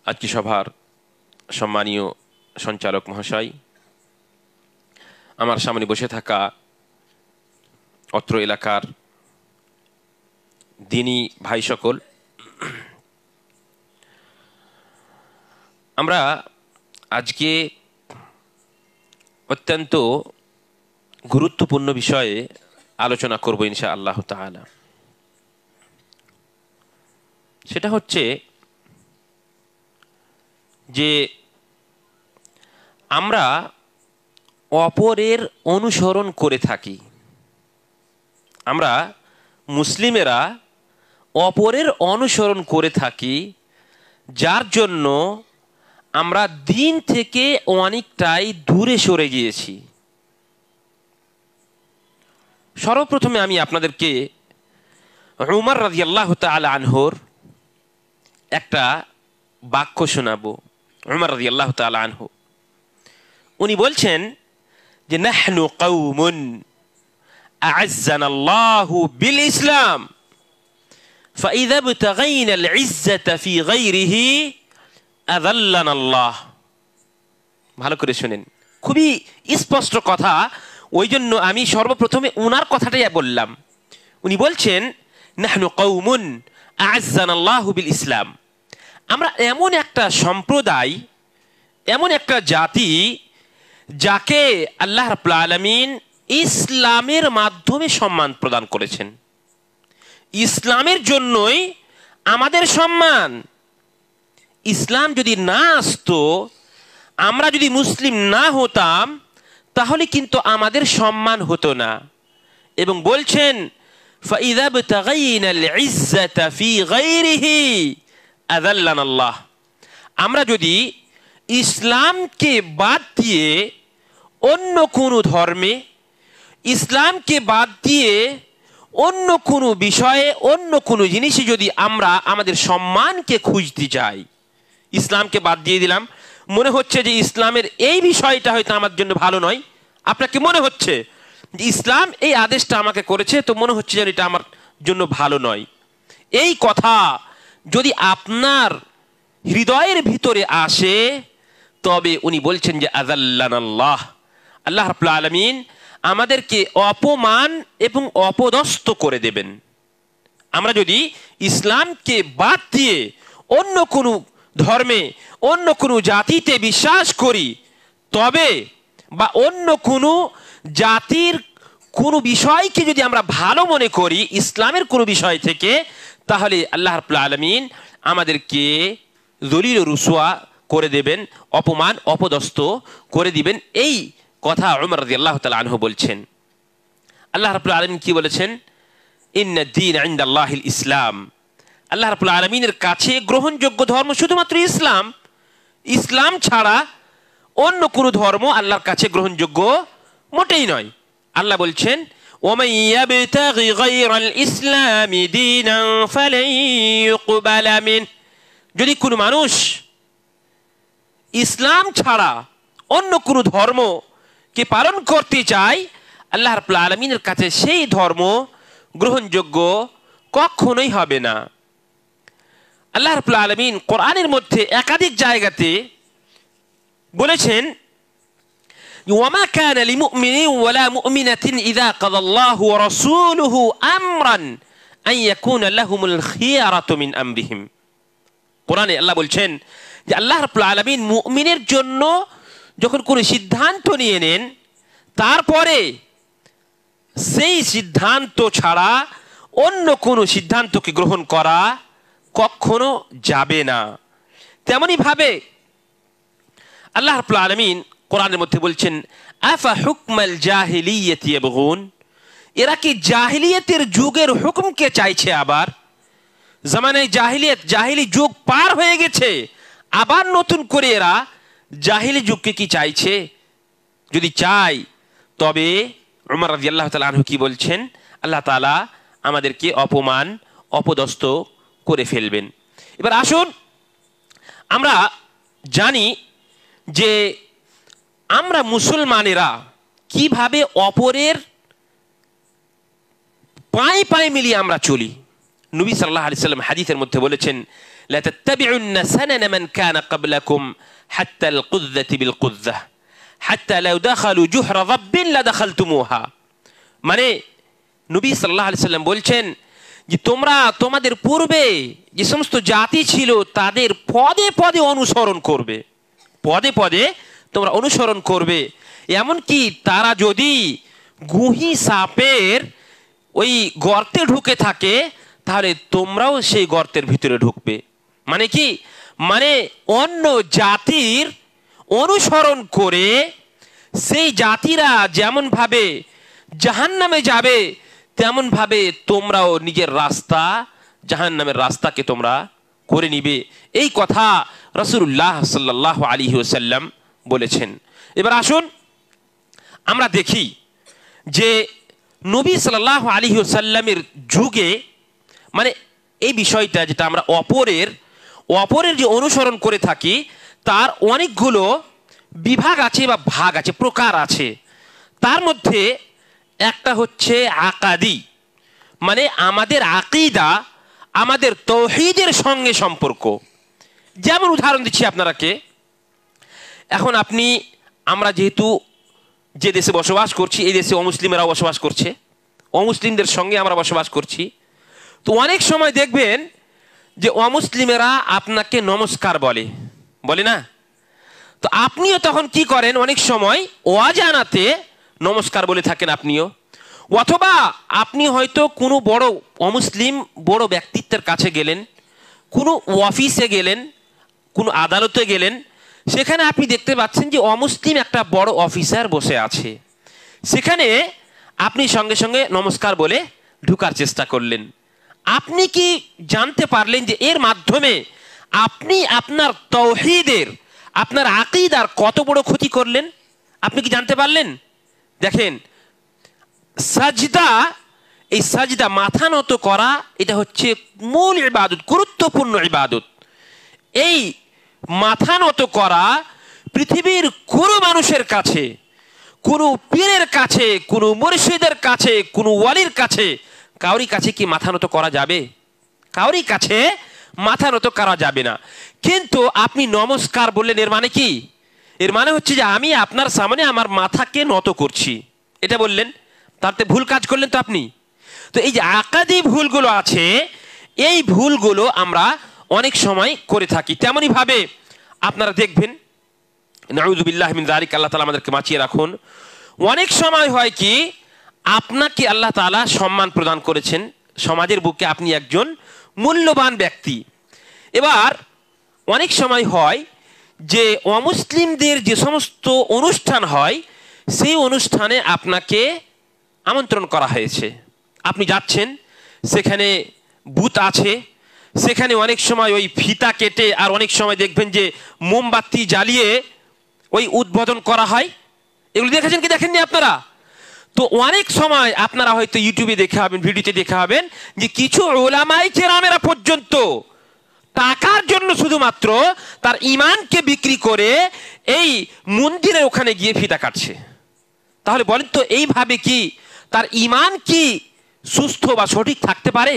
আজকে সভার সম্মানীয় সঞ্চালক মহাশয়, আমার সামনে বসে থাকা অত্র এলাকার দিনী ভাই সকল, আমরা আজকে অত্যন্ত গুরুত্বপূর্ণ বিষয়ে আলোচনা করব ইনশাআল্লাহ তাআলা। সেটা হচ্ছে যে আমরা অপরের অনুসরণ করে থাকি। আমরা মুসলিমেরা অপরের অনুসরণ করে থাকি, যার জন্য আমরা দিন থেকে অনেকটাই দূরে সরে গিয়েছি। সর্বপ্রথমে আমি আপনাদেরকে উমর রাদিয়াল্লাহু তাআলা আনহুর একটা বাক্য শোনাবো। উমর রাদিয়াল্লাহু তাআলা আনহু উনি বলছেন যে নাহনু কওমুন আ'আজ্জানাল্লাহু বিল ইসলাম ফাইযা ইবতাগাইনা আল ইজ্জাতা ফি গায়রিহি আযাল্লানাল্লাহ। ভালো করে শুনেন, খুবই স্পষ্ট কথা, ওই জন্য আমি সর্বপ্রথমে উনার কথাটাই বললাম। উনি বলছেন নাহনু কওমুন আ'আজ্জানাল্লাহু বিল ইসলাম, আমরা এমন একটা সম্প্রদায়, এমন একটা জাতি যাকে আল্লাহ রাব্বুল আলামিন ইসলামের মাধ্যমে সম্মান প্রদান করেছেন। ইসলামের জন্যই আমাদের সম্মান। ইসলাম যদি না আসতো, আমরা যদি মুসলিম না হতাম, তাহলে কিন্তু আমাদের সম্মান হতো না। এবং বলছেন ফাইযা ইবতাগাইনা আল ইজ্জাতা ফি গায়রিহি আযাল্লানাল্লাহ, আমরা যদি ইসলামকে বাদ দিয়ে অন্য কোনো ধর্মে, ইসলামকে বাদ দিয়ে অন্য কোনো বিষয়ে, অন্য কোনো জিনিসে যদি আমরা আমাদের সম্মানকে খুঁজতে যাই, ইসলামকে বাদ দিয়ে দিলাম, মনে হচ্ছে যে ইসলামের এই বিষয়টা হয়তো আমার জন্য ভালো নয়। আপনাকে মনে হচ্ছে যে ইসলাম এই আদেশটা আমাকে করেছে, তো মনে হচ্ছে যে এটা আমার জন্য ভালো নয়। এই কথা যদি আপনার হৃদয়ের ভিতরে আসে, তবে উনি বলছেন যে আযাল্লানাল্লাহ, আল্লাহ রাব্বুল আলামিন আমাদেরকে অপমান এবং অপদস্থ করে দেবেন। আমরা যদি ইসলামকে বাদ দিয়ে অন্য কোনো ধর্মে, অন্য কোনো জাতিতে বিশ্বাস করি, তবে বা অন্য কোনো জাতির কোনো বিষয়কে যদি আমরা ভালো মনে করি ইসলামের কোনো বিষয় থেকে, তাহলে আল্লাহ রাব্বুল আলামিন আমাদেরকে যলিল ও রুসওয়া করে দেবেন, অপমান অপদস্থ করে দিবেন। এই কথা উমর রাদিয়াল্লাহু তাআলা আনহু বলছেন। আল্লাহ রাব্বুল আলামিন কি বলেছেন? ইন্নাদ দীন ইনদাল্লাহিল ইসলাম, আল্লাহ রাব্বুল আলামিনের কাছে গ্রহণযোগ্য ধর্ম শুধুমাত্র ইসলাম। ইসলাম ছাড়া অন্য কোনো ধর্ম আল্লাহর কাছে গ্রহণযোগ্য মোটেই নয়। আল্লাহ বলছেন ওমান ইয়াবতাগি গায়রাল ইসলামি দীনান ফালান ইউকবালা মিন, যদি কোনো মানুষ ইসলাম ছাড়া অন্য কোনো ধর্মকে পালন করতে চায়, আল্লাহ রাব্বুল আলামিনের কাছে সেই ধর্ম গ্রহণযোগ্য কখনোই হবে না। আল্লাহ রাব্বুল আলামিন কোরআনের মধ্যে একাধিক জায়গাতে বলেছেন ওয়ামা কানা লিমুমিনিন ওয়ালা মুমিনাতিন ইযা কাদাল্লাহু ওয়া রাসূলুহু আমরান আন ইয়াকুনা লাহুমুল খিয়ারাতু মিন আমরিহিম। কোরআনে আল্লাহ বলছেন যে আল্লাহ রাব্বুল আলামিন মুমিনের জন্য যখন কোনো সিদ্ধান্ত নিয়ে নেন, তারপরে সেই সিদ্ধান্ত ছাড়া অন্য কোনো সিদ্ধান্তকে গ্রহণ করা কখনো যাবে না। তেমনি ভাবে আল্লাহ রাব্বুল আলামিন কোরআনের মধ্যে বলছেন আফা হুকমাল জাহিলিয়াতি ইয়াবগুন, এরা কি জাহিলিয়াতের যুগের হুকুমকে চাইছে? আবার জামানায় জাহিলিয়াত, জাহিলি যুগ পার হয়ে গেছে, আবার নতুন করে এরা জাহিলি যুগকে কি চাইছে? যদি চাই, তবে উমর রাদিয়াল্লাহু তাআলা আনহু কি বলছেন? আল্লাহ তাআলা আমাদেরকে অপমান অপদস্থ করে ফেলবেন। এবার আসুন আমরা জানি যে আমরা মুসলমানেরা কিভাবে অপরের পায়ে পায়ে মিলিয়ে আমরা চলি। নবী সাল্লাল্লাহু আলাইহি সাল্লাম হাদিসের মধ্যে বলেছেন লাতাত্তাবিউন্না সানানা মান কানা ক্বাবলাকুম হাত্তা আল কুযযাতি বিল কুযযাহ হাত্তা লাউ দাখালু জুহরা যাব্বিন লাদাখালতুমুহা। মানে নবী সাল্লাল্লাহু আলাইহি সাল্লাম বলছেন যে তোমরা তোমাদের পূর্বে যে সমস্ত জাতি ছিল তাদের পদে পদে অনুসরণ করবে, পদে পদে তোমরা অনুসরণ করবে। এমনকি তারা যদি গুহি সাপের ওই গর্তে ঢুকে থাকে তাহলে তোমরাও সেই গর্তের ভিতরে ঢুকবে। মানে কি, মানে অন্য জাতির অনুসরণ করে সেই জাতিরা যেমন ভাবে জাহান্নামে যাবে তেমন ভাবে তোমরাও নিজের রাস্তা জাহান্নামের রাস্তাকে তোমরা করে নিবে। এই কথা রাসূলুল্লাহ সাল্লাল্লাহু আলাইহি ওয়াসাল্লাম বলেছেন। এবার আসুন আমরা দেখি যে নবী সাল্লাল্লাহু আলাইহি ওয়াসাল্লামের যুগে মানে এই বিষয়টা যেটা আমরা অপরের যে অনুসরণ করে থাকি তার অনেকগুলো বিভাগ আছে বা ভাগ আছে, প্রকার আছে। তার মধ্যে একটা হচ্ছে আকাদি, মানে আমাদের আকীদা, আমাদের তাওহীদের সঙ্গে সম্পর্ক। যেমন উদাহরণ দিচ্ছি আপনারাকে, এখন আমরা যেহেতু যে দেশে বসবাস করছি এই দেশে অমুসলিমেরাও বসবাস করছে, অমুসলিমদের সঙ্গে আমরা বসবাস করছি। তো অনেক সময় দেখবেন যে অমুসলিমেরা আপনাকে নমস্কার বলে না, তো আপনিও তখন কি করেন, অনেক সময় অজানাতে নমস্কার বলে থাকেন আপনিও। অথবা আপনি হয়তো কোনো বড় অমুসলিম বড় ব্যক্তিত্বের কাছে গেলেন, কোনো অফিসে গেলেন, কোনো আদালতে গেলেন, সেখানে আপনি দেখতে পাচ্ছেন যে অমুসলিম একটা বড় অফিসার বসে আছে, সেখানে আপনি সঙ্গে সঙ্গে নমস্কার বলে ঢুকার চেষ্টা করলেন। আপনি কি জানতে পারলেন যে এর মাধ্যমে আপনি আপনার তাওহীদের, আপনার আকীদার কত বড় ক্ষতি করলেন? আপনি কি জানতে পারলেন? দেখেন, সাজদা, এই সাজদা মাথা নত করা, এটা হচ্ছে মূল ইবাদত, গুরুত্বপূর্ণ ইবাদত। এই মাথা নত করা পৃথিবীর কোনো মানুষের কাছে, কোনো পীরের কাছে, কোনো মুর্শিদের কাছে, কোনো ওয়ালির কাছে, কাউরি কাছে কি মাথা নত করা যাবে? কাউরি কাছে মাথা নত করা যাবে না। কিন্তু আপনি নমস্কার বললেন, এর মানে কি? এর মানে হচ্ছে যে আমি আপনার সামনে আমার মাথাকে নত করছি, এটা বললেন। তাতে ভুল কাজ করলেন তো আপনি। তো এই যে আকাদি ভুলগুলো আছে, এই ভুলগুলো আমরা অনেক সময় করে থাকি। তেমনই ভাবে আপনারা দেখবেন, নাউযু বিল্লাহি মিন যালিক, আল্লাহ তাআলা আমাদেরকে বাঁচিয়ে রাখুন। অনেক সময় হয় কি, আপনাকে আল্লাহ তাআলা সম্মান প্রদান করেছেন, সমাজের বুকে আপনি একজন মূল্যবান ব্যক্তি। এবার অনেক সময় হয় যে অমুসলিমদের যে সমস্ত অনুষ্ঠান হয় সেই অনুষ্ঠানে আপনাকে আমন্ত্রণ করা হয়েছে, আপনি যাচ্ছেন, সেখানে বুথ আছে, সেখানে অনেক সময় ওই ফিতা কেটে আর অনেক সময় দেখবেন যে মোমবাতি জ্বালিয়ে ওই উদ্বোধন করা হয়। এগুলো দেখেছেন কি দেখেননি আপনারা? তো অনেক সময় আপনারা হয়তো ইউটিউবে দেখে হবেন, ভিডিওতে দেখে হবেন যে কিছু উলামায়ে কেরামেরা পর্যন্ত টাকার জন্য শুধুমাত্র তার ঈমানকে বিক্রি করে এই মন্দিরের ওখানে গিয়ে ফিতা কাটছে। তাহলে বলেন তো, এইভাবে কি তার ঈমান কি সুস্থ বা সঠিক থাকতে পারে?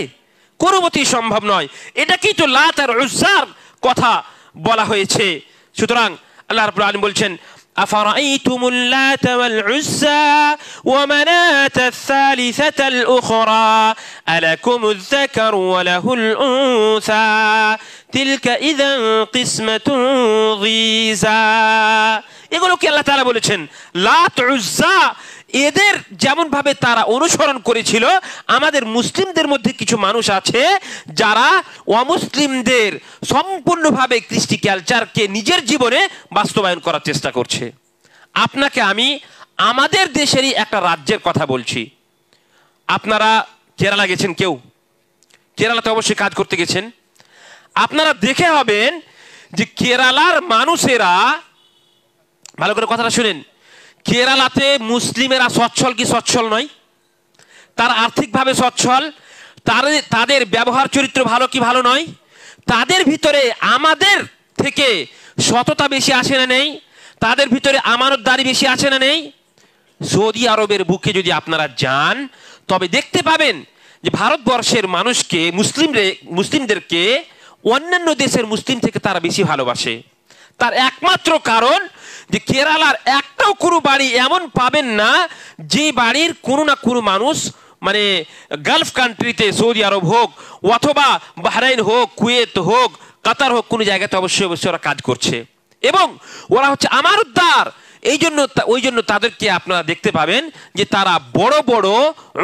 কোনোমতেই সম্ভব নয়। এটা কি তো লাত আর উজ্জার কথা বলা হয়েছে। সুতরাং আল্লাহ রাব্বুল আলামিন বলছেন, আফারাইতুমুল লাত ওয়াল উজ্জা ওয়া মানাতাস সালিসাতাল উখরা আলাকুমুয যাকারু ওয়া লাহুল উনসা তিলকা ইযান কিসমাতুন যিযা। এগুলো কি আল্লাহ তাআলা বলেছেন? লাত উজ্জা এদের যেমন ভাবে তারা অনুসরণ করেছিল, আমাদের মুসলিমদের মধ্যে কিছু মানুষ আছে যারা অমুসলিমদের সম্পূর্ণভাবে কৃষ্টি কালচারকে নিজের জীবনে বাস্তবায়ন করার চেষ্টা করছে। আপনাকে আমি আমাদের দেশেরই একটা রাজ্যের কথা বলছি। আপনারা কেরালা গেছেন, কেউ কেরালাতে অবশ্যই কাজ করতে গেছেন, আপনারা দেখে হবেন যে কেরালার মানুষেরা, ভালো করে কথাটা শুনেন, কেরালাতে মুসলিমেরা সচ্ছল কি সচ্ছল নয়? তার আর্থিকভাবে সচ্ছল, তাদের ব্যবহার চরিত্র ভালো কি ভালো নয়? তাদের ভিতরে আমাদের থেকে সততা বেশি আছে না নেই? তাদের ভিতরে আমানতদারি বেশি আছে না নেই? সৌদি আরবের বুকে যদি আপনারা যান তবে দেখতে পাবেন যে ভারতবর্ষের মানুষকে, মুসলিমদেরকে অন্যান্য দেশের মুসলিম থেকে তারা বেশি ভালোবাসে। তার একমাত্র কারণ যে কেরালার একটাও কোনো বাড়ি এমন পাবেন না যে বাড়ির কোনো না কোনো মানুষ মানে গালফ কান্ট্রিতে, সৌদি আরব হোক অথবা বাহরাইন হোক, কুয়েত হোক, কাতার হোক, কোনো জায়গাতে অবশ্যই অবশ্যই ওরা কাজ করছে এবং ওরা হচ্ছে আমার উদ্ধার। ওই জন্য তাদেরকে আপনারা দেখতে পাবেন যে তারা বড় বড়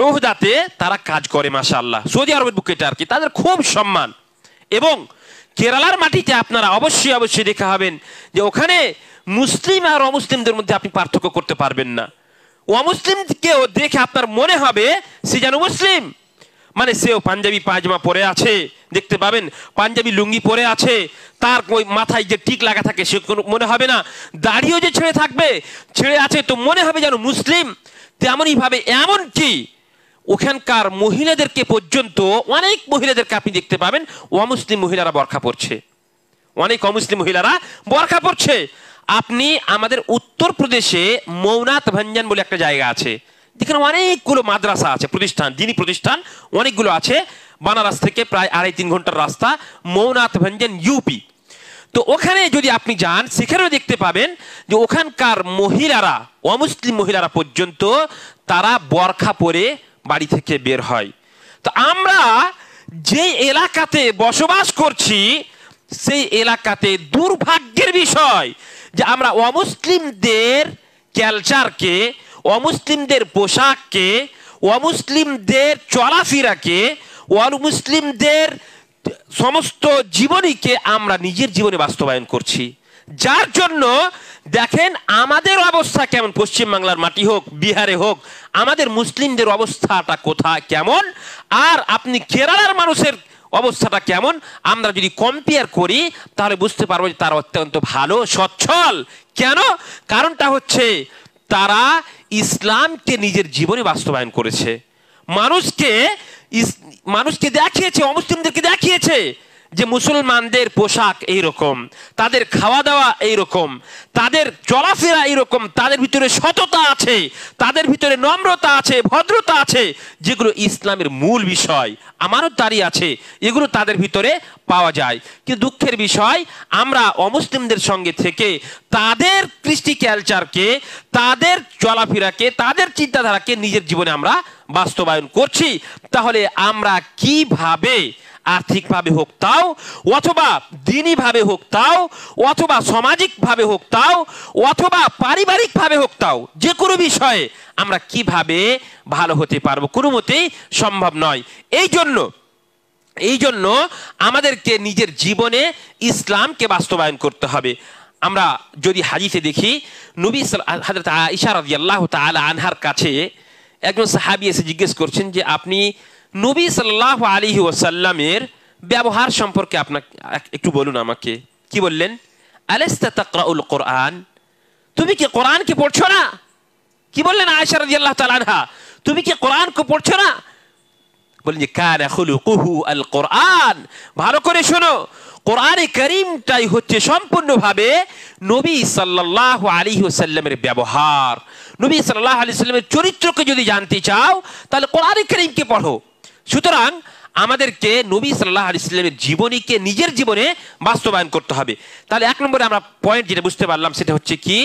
ওহদাতে তারা কাজ করে। মাশাআল্লাহ, সৌদি আরবের বুকে এটা আর কি তাদের খুব সম্মান। এবং কেরালার মাটিতে আপনারা অবশ্যই অবশ্যই দেখা হবেন যে ওখানে মুসলিম আর অমুসলিমদের মধ্যে আপনি পার্থক্য করতে পারবেন না। অমুসলিমকেও দেখে আপনার মনে হবে সে যেন মুসলিম, মানে সেও পাঞ্জাবি পায়জামা পরে আছে, দেখতে পাবেন পাঞ্জাবি লুঙ্গি পরে আছে, তার ওই মাথায় যে টিক লাগা থাকে সে কোনো মনে হবে না, দাড়িও যে ছেড়ে আছে তো মনে হবে যেন মুসলিম। তেমনই ভাবে এমনকি ওখানকার মহিলাদেরকে পর্যন্ত, অনেক মহিলাদেরকে আপনি দেখতে পাবেন অমুসলিম মহিলারা বোরকা পরছে, অনেক অমুসলিম মহিলারা বোরকা পরছে। আপনি আমাদের উত্তরপ্রদেশে মৌনাত ভঞ্জন বলে একটা জায়গা আছে যেখানে অনেকগুলো মাদ্রাসা আছে, প্রতিষ্ঠান, দিনী প্রতিষ্ঠান অনেকগুলো আছে। বানারস থেকে প্রায় 2.5-3 ঘন্টার রাস্তা, মৌনাত ভঞ্জন ইউপি। তো ওখানে যদি আপনি যান সেখানেও দেখতে পাবেন যে ওখানকার মহিলারা, অমুসলিম মহিলারা পর্যন্ত তারা বোরকা পরে বাড়ি থেকে বের হয়। তো আমরা যে এলাকাতে বসবাস করছি সেই এলাকাতে দুর্ভাগ্যের বিষয় যে আমরা অমুসলিমদের কালচারকে, অমুসলিমদের পোশাককে, অমুসলিমদের চলাফেরাকে, অমুসলিমদের সমস্ত জীবনীকে আমরা নিজের জীবনে বাস্তবায়ন করছি। যার জন্য দেখেন আমাদের অবস্থা কেমন, পশ্চিমবাংলার মাটি হোক, বিহারে হোক, আমাদের মুসলিমদের অবস্থাটা কোথায় কেমন, আর আপনি কেরালার মানুষের অবস্থাটা কেমন, আমরা যদি কম্পেয়ার করি তাহলে বুঝতে পারবো যে তারা অত্যন্ত ভালো, সচ্ছল। কেন? কারণটা হচ্ছে তারা ইসলামকে নিজের জীবনে বাস্তবায়ন করেছে, মানুষকে দেখিয়েছে, অমুসলিমদেরকে দেখিয়েছে যে মুসলমানদের পোশাক এইরকম, তাদের খাওয়া দাওয়া এইরকম, তাদের চলাফেরা এইরকম, তাদের ভিতরে সততা আছে, তাদের ভিতরে নম্রতা আছে, ভদ্রতা আছে, যেগুলো ইসলামের মূল বিষয়, আমানতদারি আছে, এগুলো তাদের ভিতরে পাওয়া যায়। কিন্তু দুঃখের বিষয় আমরা অমুসলিমদের সঙ্গে থেকে তাদের কৃষ্টি কালচারকে, তাদের চলাফেরাকে, তাদের চিন্তাধারাকে নিজের জীবনে আমরা বাস্তবায়ন করছি। তাহলে আমরা কিভাবে আর্থিকভাবে হোক তাও, অথবা দিনীভাবে হোক তাও, অথবা সামাজিকভাবে হোক তাও, অথবা পারিবারিকভাবে হোক তাও, যে কোনো বিষয়ে আমরা কিভাবে ভালো হতে পারবো? কোনো মতেই সম্ভব নয়। এই জন্য আমাদেরকে নিজের জীবনে ইসলামকে বাস্তবায়ন করতে হবে। আমরা যদি হাদিসে দেখি, নবী হযরত আয়েশা রাদিয়াল্লাহু তাআলা আনহার কাছে একজন সাহাবী এসে জিজ্ঞেস করছেন যে আপনি নবী সাল্লাল্লাহু আলাইহি ওয়াসাল্লামের ব্যবহার সম্পর্কে আপনাকে একটু বলুন আমাকে। কি বললেন? আলাস্তা তাকরাউল কোরআন, তুমি কি কোরআনকে পড়ছো না? কি বললেন আয়েশা রাদিয়াল্লাহু তাআলা আনহা, তুমি কি কোরআনকে পড়ছো না? বললেন যে কানা খুলুকুহু আল কোরআন। ভালো করে শোনো, কোরআনে কারীমটাই হচ্ছে সম্পূর্ণভাবে নবী সাল্লাল্লাহু আলাইহি ওয়াসাল্লামের ব্যবহার। নবী সাল্লাল্লাহু আলাইহি ওয়াসাল্লামের চরিত্রকে যদি জানতে চাও তাহলে কোরআনে কারীমকে পড়ো। সুতরাং আমাদেরকে নবী সাল্লাল্লাহু আলাইহি ওয়াসাল্লামের জীবনীকে নিজের জীবনে বাস্তবায়ন করতে হবে। তাহলে এক নম্বরে আমরা পয়েন্ট যেটা বুঝতে পারলাম সেটা হচ্ছে কি,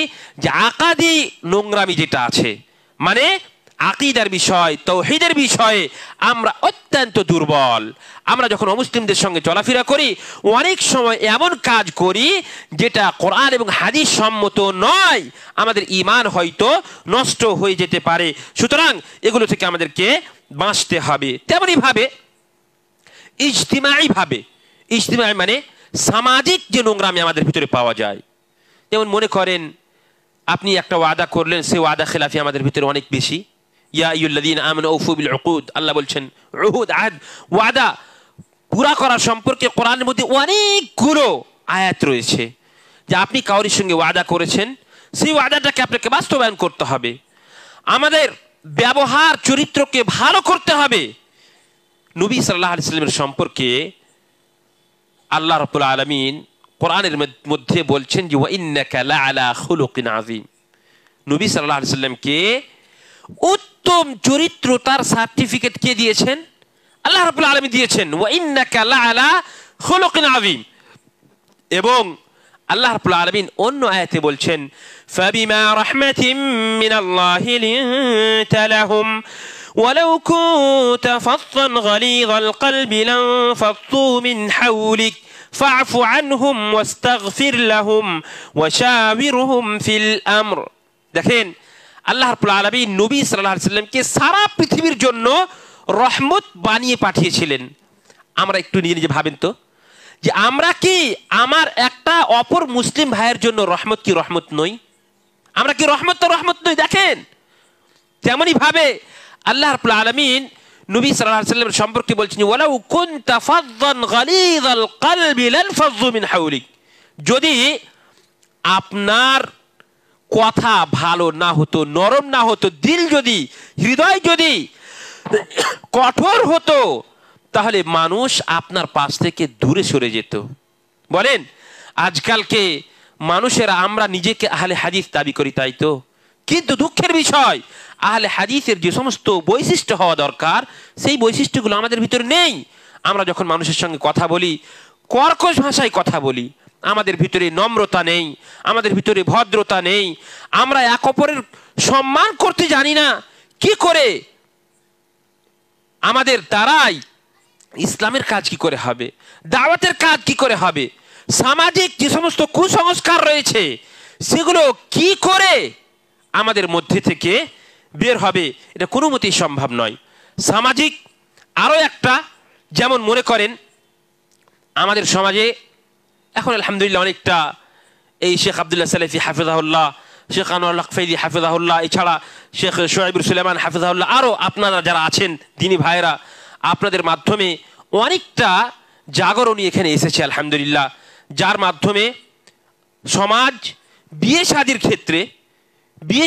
যে আকাদি নোংরামি যেটা আছে, মানে আকীদার বিষয়, তাওহীদের বিষয়ে আমরা অত্যন্ত দুর্বল। আমরা যখন অমুসলিমদের সঙ্গে চলাফেরা করি অনেক সময় এমন কাজ করি যেটা কোরআন এবং হাদিস সম্মত নয়, আমাদের ঈমান হয়তো নষ্ট হয়ে যেতে পারে। সুতরাং এগুলো থেকে আমাদেরকে বাঁচতে হবে। তেমনই ভাবে ইজতিমাই মানে সামাজিক যে নোংরামি আমাদের ভিতরে পাওয়া যায়, যেমন মনে করেন আপনি একটা ওয়াদা করলেন, সেই ওয়াদা খেলাফি আমাদের ভিতরে অনেক বেশি। ইয়া আইয়ুল্লাযীনা আমানু আউফু বিল উকুদ, আল্লাহ বলছেন উহুদ, আহদ, ওয়াদা পুরা করার সম্পর্কে কোরআনের মধ্যে অনেকগুলো আয়াত রয়েছে যে আপনি কাউরির সঙ্গে ওয়াদা করেছেন, সেই ওয়াদাটাকে আপনাকে বাস্তবায়ন করতে হবে। আমাদের ব্যবহার চরিত্রকে ভালো করতে হবে। নবী সাল্লাল্লাহু আলাইহি ওয়াসাল্লামের সম্পর্কে আল্লাহ রাব্বুল আলামিন কোরআনের মধ্যে বলছেন যে ওয়া ইন্নাকা লাআলা খুলুকিন আযীম। নবী সাল্লাল্লাহু আলাইহি ওয়াসাল্লামকে উত্তম চরিত্র তার সার্টিফিকেট কে দিয়েছেন? আল্লাহ রাব্বুল আলামিন দিয়েছেন। ওয়া ইন্নাকা লাআলা খুলুকিন আযীম। এবং আল্লাহ রাব্বুল আলামিন অন্য আয়াতে বলছেন, ফাবিমা রাহমাতিম মিনাল্লাহি লিনতা লাহুম ওয়ালাউ কুনতা ফাযযান গালিযাল কলবি লানফাদ্দু মিন হাওলিক ফা'ফু আনহুম ওয়াস্তাগফির লাহুম ওয়াশাবিরহুম ফিল আমর। দেখেন, আল্লাহ রাব্বুল আলামিন নবী সাল্লাল্লাহু আলাইহি ওয়াসাল্লামকে সারা পৃথিবীর জন্য রহমত বানিয়ে পাঠিয়েছিলেন। আমরা একটু নিজে নিজে ভাবেন তো, যে আমরা কি আমার একটা অপর মুসলিম ভাইয়ের জন্য রহমত কি রহমত নই? আমরা কি রহমত তো রহমত নই? দেখেন, তেমনি ভাবে আল্লাহ রাব্বুল আলামিন নবী সাল্লাল্লাহু আলাইহি ওয়াসাল্লামের সম্পর্কে বলছেন, ওয়ালাউ কুনতা ফাযযান গালিযাল কলবি লানফাযু মিন হাওলিক। যদি আপনার কথা ভালো না হতো, নরম না হতো, দিল যদি, হৃদয় যদি কঠোর হতো, তাহলে মানুষ আপনার পাশ থেকে দূরে সরে যেত। বলেন, আজকালকে মানুষেরা আমরা নিজেকে আহলে হাদিস দাবি করি, তাই তো? কিন্তু দুঃখের বিষয়, আহলে হাদিসের যে সমস্ত বৈশিষ্ট্য হওয়া দরকার সেই বৈশিষ্ট্যগুলো আমাদের ভিতরে নেই। আমরা যখন মানুষের সঙ্গে কথা বলি, কর্কশ ভাষায় কথা বলি, আমাদের ভিতরে নম্রতা নেই, আমাদের ভিতরে ভদ্রতা নেই, আমরা এক অপরের সম্মান করতে জানি না। কি করে আমাদের দ্বারাই ইসলামের কাজ কি করে হবে, দাওয়াতের কাজ কি করে হবে, সামাজিক যে সমস্ত কুসংস্কার রয়েছে সেগুলো কি করে আমাদের মধ্যে থেকে বের হবে, এটা কোনো মতেই সম্ভব নয়। সামাজিক আরও একটা, যেমন মনে করেন আমাদের সমাজে এখন আলহামদুলিল্লাহ অনেকটা এই শেখ আব্দুল্লাহ সালেফি হাফিজাহুল্লাহ, শেখ আনোয়ার হক ফৈজি হাফিজাহুল্লাহ, এছাড়া শেখ শোয়েবুর সুলেমান হাফিজাহুল্লাহ, আরও আপনারা যারা আছেন দিনী ভাইয়েরা, আপনাদের মাধ্যমে অনেকটা জাগরণী এখানে এসেছে আলহামদুলিল্লাহ, যার মাধ্যমে সমাজ বিয়ে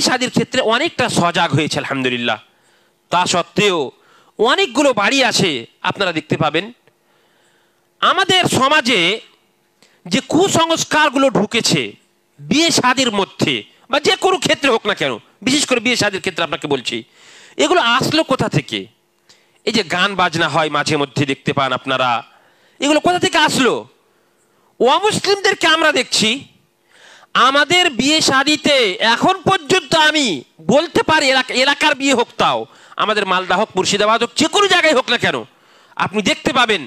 শাদির ক্ষেত্রে অনেকটা সজাগ হয়েছে আলহামদুলিল্লাহ। তা সত্ত্বেও অনেকগুলো বাড়ি আছে, আপনারা দেখতে পাবেন আমাদের সমাজে যে কুসংস্কারগুলো ঢুকেছে বিয়ে শাদির মধ্যে, বা যে কোনো ক্ষেত্রে হোক না কেন, বিশেষ করে বিয়ে শাদির ক্ষেত্রে আপনাকে বলছি, এগুলো আসলো কোথা থেকে? এই যে গান বাজনা হয় মাঝে মধ্যে দেখতে পান আপনারা, এগুলো কোথা থেকে আসলো? অমুসলিমদেরকে আমরা দেখছি আমাদের বিয়ে শাদিতে এখন পর্যন্ত, আমি বলতে পারি এলাকার বিয়ে হোক, তাও আমাদের মালদা হোক, মুর্শিদাবাদ হোক, যে কোনো জায়গায় হোক না কেন, আপনি দেখতে পাবেন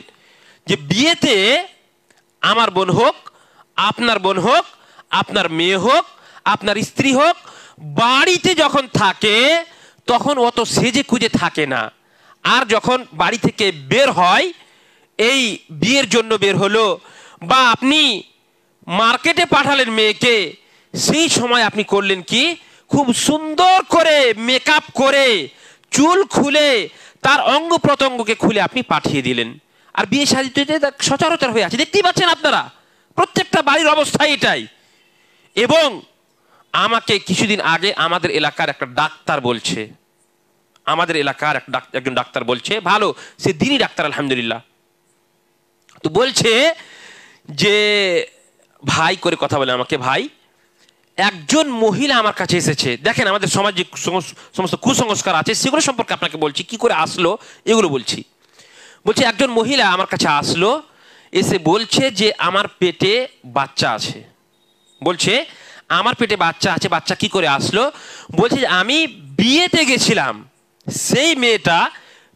যে বিয়েতে আমার বোন হোক, আপনার বোন হোক, আপনার মেয়ে হোক, আপনার স্ত্রী হোক, বাড়িতে যখন থাকে তখন অত সেজে খুঁজে থাকে না। আর যখন বাড়ি থেকে বের হয়, এই বিয়ের জন্য বের হলো, বা আপনি মার্কেটে পাঠালেন মেয়েকে, সেই সময় আপনি করলেন কি, খুব সুন্দর করে মেকআপ করে, চুল খুলে, তার অঙ্গ প্রত্যঙ্গকে খুলে আপনি পাঠিয়ে দিলেন। আর বিয়ে শাদিতে সচরাচর হয়ে আছে, দেখতেই পাচ্ছেন আপনারা, প্রত্যেকটা বাড়ির অবস্থা এটাই। এবং আমাকে কিছুদিন আগে আমাদের এলাকার একটা ডাক্তার বলছে, একজন ডাক্তার বলছে, ভালো, সে দিনই ডাক্তার আলহামদুলিল্লাহ, তো বলছে যে ভাই করে কথা বলে আমাকে, ভাই একজন মহিলা আমার কাছে এসেছে, দেখেন আমাদের সমাজে সমস্ত কুসংস্কার আছে সেগুলো সম্পর্কে আপনাকে বলছি, কি করে আসলো এগুলো বলছি। বলছে একজন মহিলা আমার কাছে আসলো, এসে বলছে যে আমার পেটে বাচ্চা আছে। বলছে আমার পেটে বাচ্চা আছে, বাচ্চা কি করে আসলো? বলছে যে আমি বিয়েতে গেছিলাম। সেই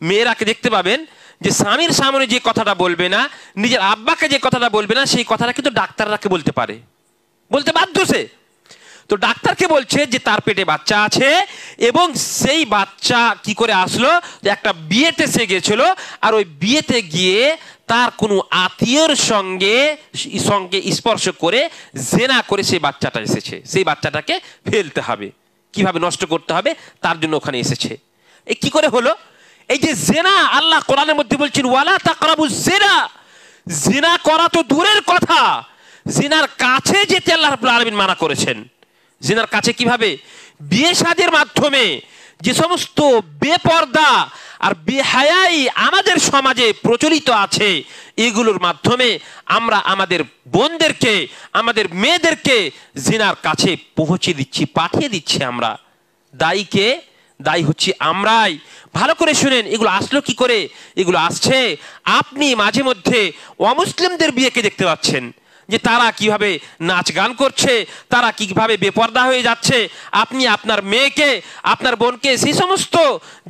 মেয়েরাকে দেখতে পাবেন যে স্বামীর সামনে যে কথাটা বলবে না, নিজের আব্বাকে যে কথাটা বলবে না, সেই কথাটা কিন্তু ডাক্তাররাকে বলতে পারে, বলতে বাধ্য সে। তো ডাক্তারকে বলছে যে তার পেটে বাচ্চা আছে, এবং সেই বাচ্চা কি করে আসলো, একটা বিয়েতে সে গেছিল, আর ওই বিয়েতে গিয়ে তার কোনো আত্মীয়র সঙ্গে স্পর্শ করে জেনা করে সেই বাচ্চাটা এসেছে, সেই বাচ্চাটাকে ফেলতে হবে, কিভাবে নষ্ট করতে হবে তার জন্য ওখানে এসেছে। এই কি করে হলো? এই যে জেনা, আল্লাহ কোরআনের মধ্যে বলছেন ওয়ালা তাকরাবুজ জিনা, জিনা করা তো দূরের কথা, জিনার কাছে যেতে আল্লাহ রাব্বুল আলামিন মানা করেছেন। জিনার কাছে কিভাবে? বিয়ে শাদীর মাধ্যমে যে সমস্ত বেপর্দা আর বেহায়াই আমাদের সমাজে প্রচলিত আছে, এগুলোর মাধ্যমে আমরা আমাদের বোনদেরকে, আমাদের মেয়েদেরকে জিনার কাছে পৌঁছে দিচ্ছি, পাঠিয়ে দিচ্ছি। আমরা দায়ীকে দায়ী হচ্ছি আমরাই। ভালো করে শুনেন, এগুলো আসলো কি করে? এগুলো আসছে, আপনি মাঝে মধ্যে অমুসলিমদের বিয়েকে দেখতে পাচ্ছেন যে তারা কিভাবে নাচ গান করছে, তারা কিভাবে বেপর্দা হয়ে যাচ্ছে। আপনি আপনার মেয়েকে, আপনার বোনকে সেই সমস্ত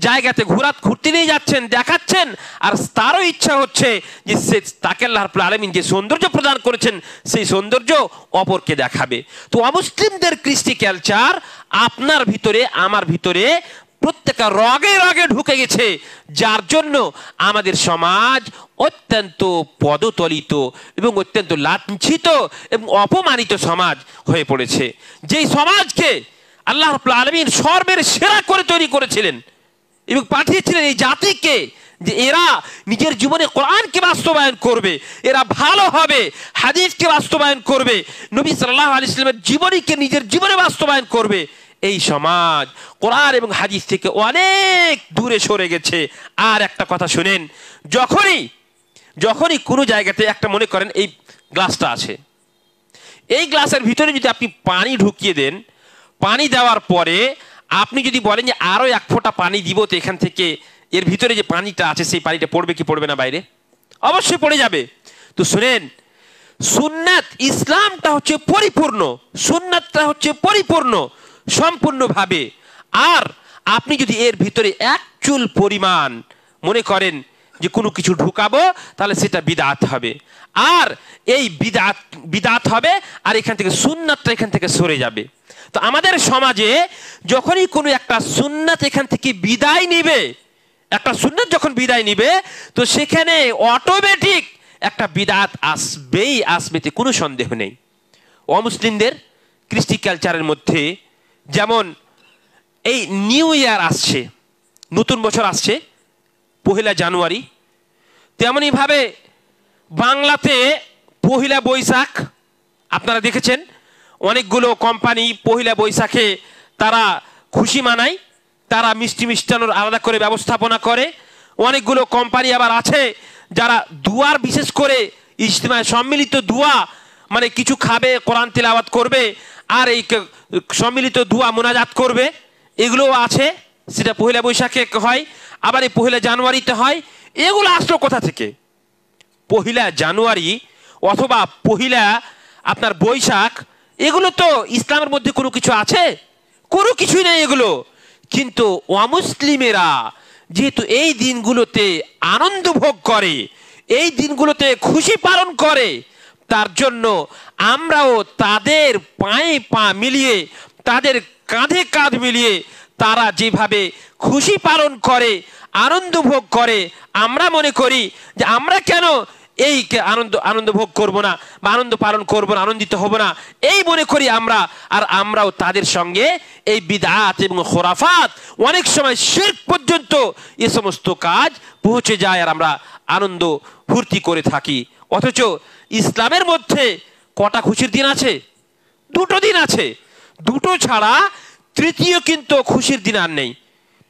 জায়গাতে ঘুরতে নিয়ে যাচ্ছেন, দেখাচ্ছেন, আর তারও ইচ্ছা হচ্ছে যে সে তাকে আল্লাহ রাব্বুল আলামিন যে সৌন্দর্য প্রদান করেছেন সেই সৌন্দর্য অপরকে দেখাবে। তো অমুসলিমদের কৃষ্টি কালচার আপনার ভিতরে, আমার ভিতরে প্রত্যেকটা রগে রগে ঢুকে গেছে, যার জন্য আমাদের সমাজ অত্যন্ত পদতলিত এবং অত্যন্ত লাঞ্ছিত এবং অপমানিত সমাজ হয়ে পড়েছে। যেই সমাজকে আল্লাহ রাব্বুল আলামিন সর্বের সেরা করে তৈরি করেছিলেন এবং পাঠিয়েছিলেন এই জাতিকে, যে এরা নিজের জীবনে কোরআনকে বাস্তবায়ন করবে, এরা ভালো হবে, হাদিসকে বাস্তবায়ন করবে, নবী সাল্লাল্লাহু আলাইহি ওয়াসাল্লামের জীবনীকে নিজের জীবনে বাস্তবায়ন করবে, এই সমাজ কোরআন এবং হাদিস থেকে অনেক দূরে সরে গেছে। আর একটা কথা শুনেন, যখনই কোনো জায়গাতে একটা, মনে করেন এই গ্লাসটা আছে, এই গ্লাসের ভিতরে যদি আপনি পানি ঢুকিয়ে দেন, পানি দেওয়ার পরে আপনি যদি বলেন যে আরো এক ফোঁটা পানি দিব, তো এখান থেকে এর ভিতরে যে পানিটা আছে সেই পানিটা পড়বে কি পড়বে না বাইরে? অবশ্যই পড়ে যাবে। তো শুনেন, সুন্নাত, ইসলামটা হচ্ছে পরিপূর্ণ, সুন্নাতটা হচ্ছে পরিপূর্ণ সম্পূর্ণভাবে। আর আপনি যদি এর ভিতরে এক চুল পরিমাণ মনে করেন যে কোনো কিছু ঢুকাবো, তাহলে সেটা বিদআত হবে, আর এই বিদআত হবে, আর এখান থেকে সুন্নাতটা এখান থেকে সরে যাবে। তো আমাদের সমাজে যখনই কোনো একটা সুন্নাত এখান থেকে বিদায় নিবে, একটা সুন্নাত যখন বিদায় নিবে, তো সেখানে অটোমেটিক একটা বিদআত আসবেই, আসবেতে কোনো সন্দেহ নেই। অমুসলিমদের কৃষ্টি কালচারের মধ্যে যেমন এই নিউ ইয়ার আসছে, নতুন বছর আসছে 1 জানুয়ারি, তেমনইভাবে বাংলাতে 1 বৈশাখ। আপনারা দেখেছেন অনেকগুলো কোম্পানি 1 বৈশাখে তারা খুশি মানায়, তারা মিষ্টি মিষ্টানোর আলাদা করে ব্যবস্থাপনা করে। অনেকগুলো কোম্পানি আবার আছে যারা দুয়ার, বিশেষ করে ইজতিমায় সম্মিলিত দুয়া, মানে কিছু খাবে, কোরআন তিলাওয়াত করবে, আর এই সম্মিলিত দুয়া মোনাজাত করবে, এগুলোও আছে। সেটা 1 বৈশাখে হয়, আবার এই 1 জানুয়ারিতে হয়। এগুলো আসলো কোথা থেকে? 1 জানুয়ারি অথবা 1 আপনার বৈশাখ, এগুলো তো ইসলামের মধ্যে কোনো কিছু আছে? কোনো কিছুই নেই এগুলো। কিন্তু অমুসলিমেরা যেহেতু এই দিনগুলোতে আনন্দ ভোগ করে, এই দিনগুলোতে খুশি পালন করে, তার জন্য আমরাও তাদের পায়ে পা মিলিয়ে, তাদের কাঁধে কাঁধ মিলিয়ে তারা যেভাবে খুশি পালন করে, আনন্দ ভোগ করে, আমরা মনে করি যে আমরা কেন এই আনন্দ ভোগ করব না, বা আনন্দ পালন করব না, আনন্দিত হব না, এই মনে করি আমরা। আর আমরাও তাদের সঙ্গে এই বিদআত এবং খুরাফাত, অনেক সময় শিরক পর্যন্ত এ সমস্ত কাজ পৌঁছে যায়, আর আমরা আনন্দ ফুর্তি করে থাকি। অথচ ইসলামের মধ্যে কটা খুশির দিন আছে? 2টো দিন আছে। 2টো ছাড়া তৃতীয় কিন্তু খুশির দিন আর নেই।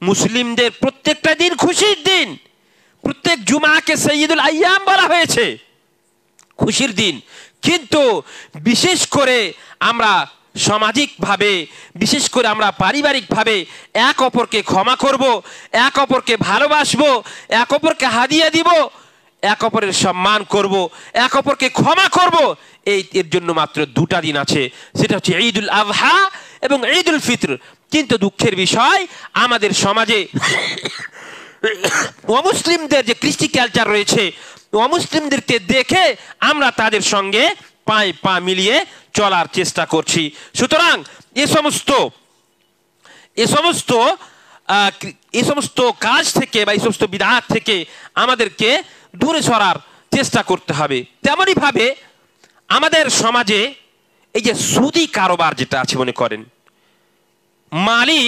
মুসলিমদের প্রত্যেকটা দিন খুশির দিন। প্রত্যেক জুমাকে সৈয়দুল আইয়াম বলা হয়েছে, খুশির দিন। কিন্তু বিশেষ করে আমরা সামাজিকভাবে, বিশেষ করে আমরা পারিবারিকভাবে এক অপরকে ক্ষমা করব, এক অপরকে ভালোবাসবো, এক অপরকে হাদিয়া দিব, এক অপরের সম্মান করব, এক অপরকে ক্ষমা করব, এর জন্য মাত্র 2টা দিন আছে। সেটা হচ্ছে ঈদুল আযহা এবং ঈদুল ফিতর। কিন্তু দুঃখের বিষয়, আমাদের সমাজে অমুসলিমদের যে কৃষ্টি কালচার রয়েছে, অমুসলিমদেরকে দেখে আমরা তাদের সঙ্গে পায়ে পা মিলিয়ে চলার চেষ্টা করছি। সুতরাং এই সমস্ত কাজ থেকে বা এই সমস্ত বিদআত থেকে আমাদেরকে দূরে সরার চেষ্টা করতে হবে। তেমনই ভাবে আমাদের সমাজে এই যে সুদি কারবার যেটা আছে, মনে করেন মালি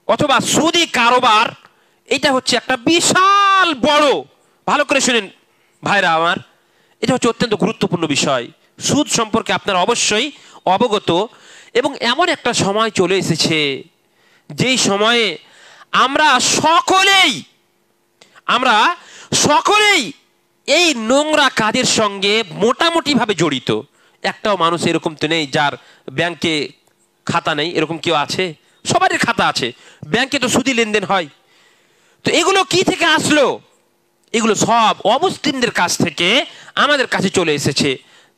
অথবা সুদি কারবার, এটা হচ্ছে একটা বিশাল বড়, ভালো করে শুনেন ভাইরা আমার, এটা হচ্ছে অত্যন্ত গুরুত্বপূর্ণ বিষয়। সুদ সম্পর্কে আপনারা অবশ্যই অবগত। এবং এমন একটা সময় চলে এসেছে যেই সময়ে আমরা সকলেই এই নোংরা কাজের সঙ্গে মোটামুটি ভাবে জড়িত। একটাও মানুষ এরকম তো নেই যার ব্যাংকে খাতা নেই, এরকম কেউ আছে? সবারই খাতা আছে, ব্যাংকে তো সুদি লেনদেন হয়। তো এগুলো কি থেকে আসলো? এগুলো সব অমুসলিমদের কাছ থেকে আমাদের কাছে চলে এসেছে।